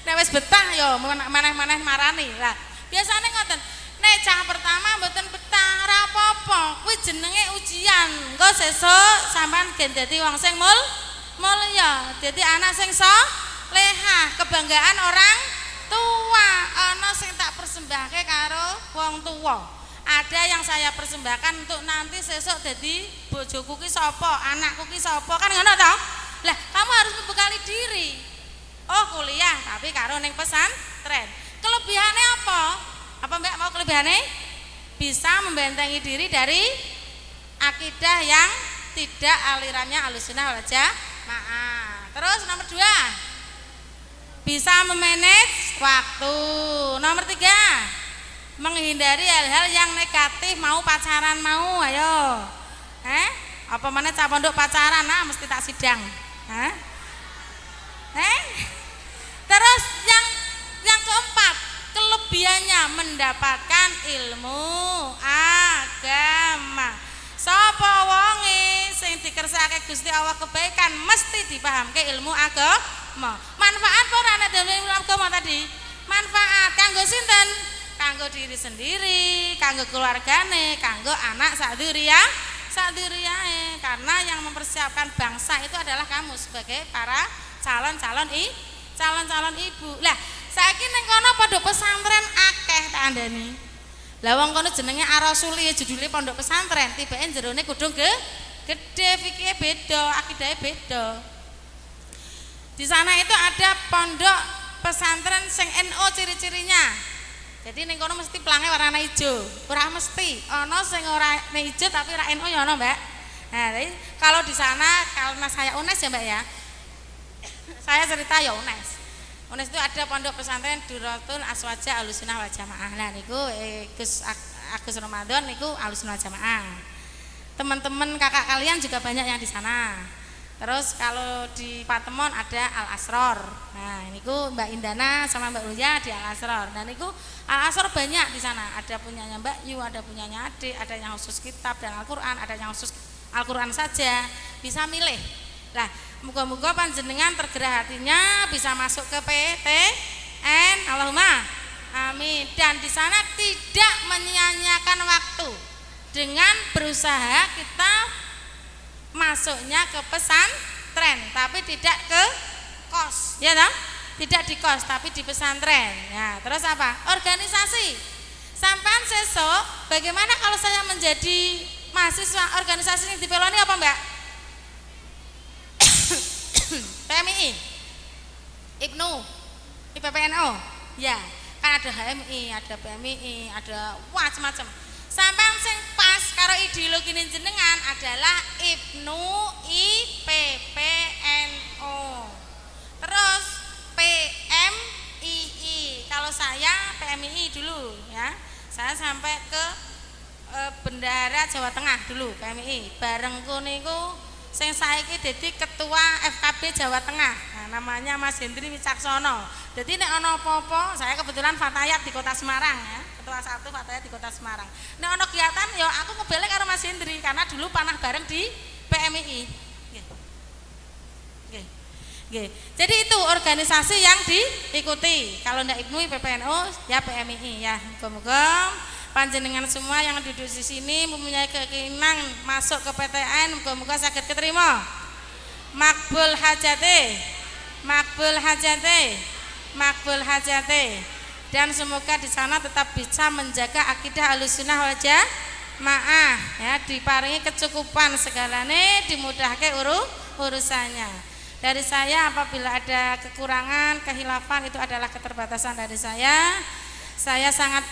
Nek wis betah yo maneh-maneh marani. Lah biasanya ngoten. Nek cah pertama mboten betah ora apa-apa, kuwi jenenge ujian. Engko sesuk sampean gen dadi wong sing mulya, dadi anak sing salehah, kebanggaan orang tua. Ana sing tak persembahke karo wong tua. Ada yang saya persembahkan untuk nanti sesuk dadi bojoku ki sapa, anakku ki sapa, kan ngono to? Lah, kamu harus membekali diri. Oh, kuliah tapi karo ning pesantren. Kelebihannya apa? Apa Mbak mau kelebihannya? Bisa membentengi diri dari akidah yang tidak alirannya Ahlussunnah wal Jamaah. Terus nomor 2, bisa memanage waktu. Nomor 3, menghindari hal-hal yang negatif. Mau pacaran mau, ayo. Apa mana cah pondok pacaran? Nah, mesti tak sidang. Terus yang keempat, kelebihannya mendapatkan ilmu agama. Sapa wonge sing dikersakake Gusti Allah kebaikan mesti dipahamke ilmu agama. Manfaat apa ora nek ilmu agama tadi? Manfaat kanggo sinten? Kanggo diri sendiri, kanggo keluargane, kanggo anak saduriyae. Karena yang mempersiapkan bangsa itu adalah kamu sebagai para calon-calon ibu. Lah, saiki ning kono pondok pesantren akeh tak andani. Lah wong kono jenenge Ar-Rasuli judule pondok pesantren, tibake jerone kudu gede, fikih beda, akidahe beda. Di sana itu ada pondok pesantren sing NU ciri-cirinya. Jadi ning kono mesti pelange warna ijo. Ora mesti, ana sing ora ijo tapi ora NU ya ana, Mbak. Nah, jadi kalau di sana karena saya UNES ya, Mbak ya. Saya cerita ya UNES. UNES itu ada pondok pesantren Duratul Aswaja Ahlussunnah wal Jamaah. Nah niku Gus Agus Ramadan niku Ahlussunnah wal Jamaah. Teman-teman kakak kalian juga banyak yang di sana. Terus kalau di Patemon ada Al Asror. Nah, ini ku Mbak Indana sama Mbak Uya di Al Asror. Dan itu Al Asror banyak di sana. Ada punyanya Mbak Yu, ada punyanya Adik, ada yang khusus kitab dan Al-Qur'an, ada yang khusus Al-Qur'an saja. Bisa milih. Lah, moga-moga panjenengan tergerak hatinya bisa masuk ke PTN. Allahumma amin. Dan di sana tidak menyia-nyiakan waktu dengan berusaha kita masuknya ke pesantren, tapi tidak ke kos, ya toh? Tidak di kos, tapi di pesantren. Ya, terus apa? Organisasi. Sampai sesok, bagaimana kalau saya menjadi mahasiswa organisasi ini dipeloni apa Mbak? PMI, IPNU, IPPNO, ya, kan ada HMI, ada PMI, ada macam-macam. Sampai sing pas karo ideologi jenengan adalah IPNU IPPNO. Terus PMII. Kalau saya PMII dulu ya. Saya sampai ke Bendahara Jawa Tengah dulu PMII. Barengku niku sing saiki dadi ketua FKB Jawa Tengah. Nah, namanya Mas Hendri Wicaksono. Jadi nek ana apa-apa, saya kebetulan Fatayat di Kota Semarang ya. Ketua 1 Fatayat di Kota Semarang. Nek ana kegiatan ya aku ngebelek karo Mas Hendri karena dulu panah bareng di PMII. Nggih. Nggih. Nggih. Jadi itu organisasi yang diikuti. Kalau ndak IPNU PPNO ya PMII ya. Moga-moga panjenengan semua yang duduk di sini mempunyai keinginan masuk ke PTN, moga-moga saged keterima. Makbul hajate. Makbul hajate. Makbul hajate. Dan semoga di sana tetap bisa menjaga akidah Ahlussunnah wal Jamaah ya, diparingi kecukupan segalane, dimudahke urusannya. Dari saya apabila ada kekurangan, kehilafan itu adalah keterbatasan dari saya. Saya sangat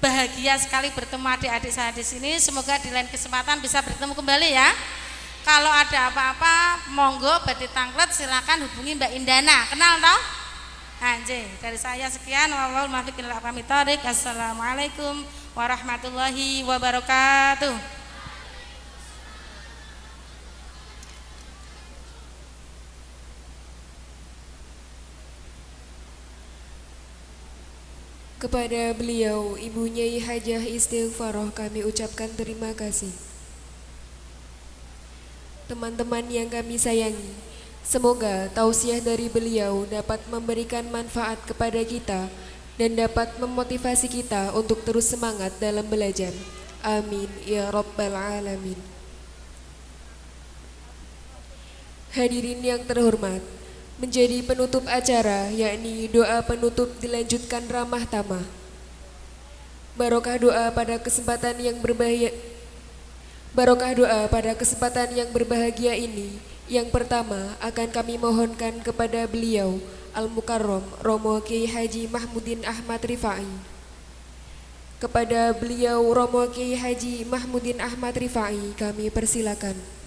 bahagia sekali bertemu adik-adik saya di sini. Semoga di lain kesempatan bisa bertemu kembali ya. Kalau ada apa-apa, monggo badhe tanglet silakan hubungi Mbak Indana. Kenal toh? Anjing, dari saya sekian. Wallahul muwaffiq ila aqwamit thoriq. Assalamualaikum warahmatullahi wabarakatuh. Kepada beliau, Ibu Nyai Hajah Istighfaroh, kami ucapkan terima kasih. Teman-teman yang kami sayangi, semoga tausiah dari beliau dapat memberikan manfaat kepada kita dan dapat memotivasi kita untuk terus semangat dalam belajar. Amin ya rabbal alamin. Hadirin yang terhormat, menjadi penutup acara yakni doa penutup dilanjutkan ramah tamah. Barokah doa pada kesempatan yang berbahagia ini. Yang pertama akan kami mohonkan kepada beliau Al-Mukarram Romo Kiai Haji Mahmudin Ahmad Rifai. Kepada beliau Romo Kiai Haji Mahmudin Ahmad Rifai kami persilakan.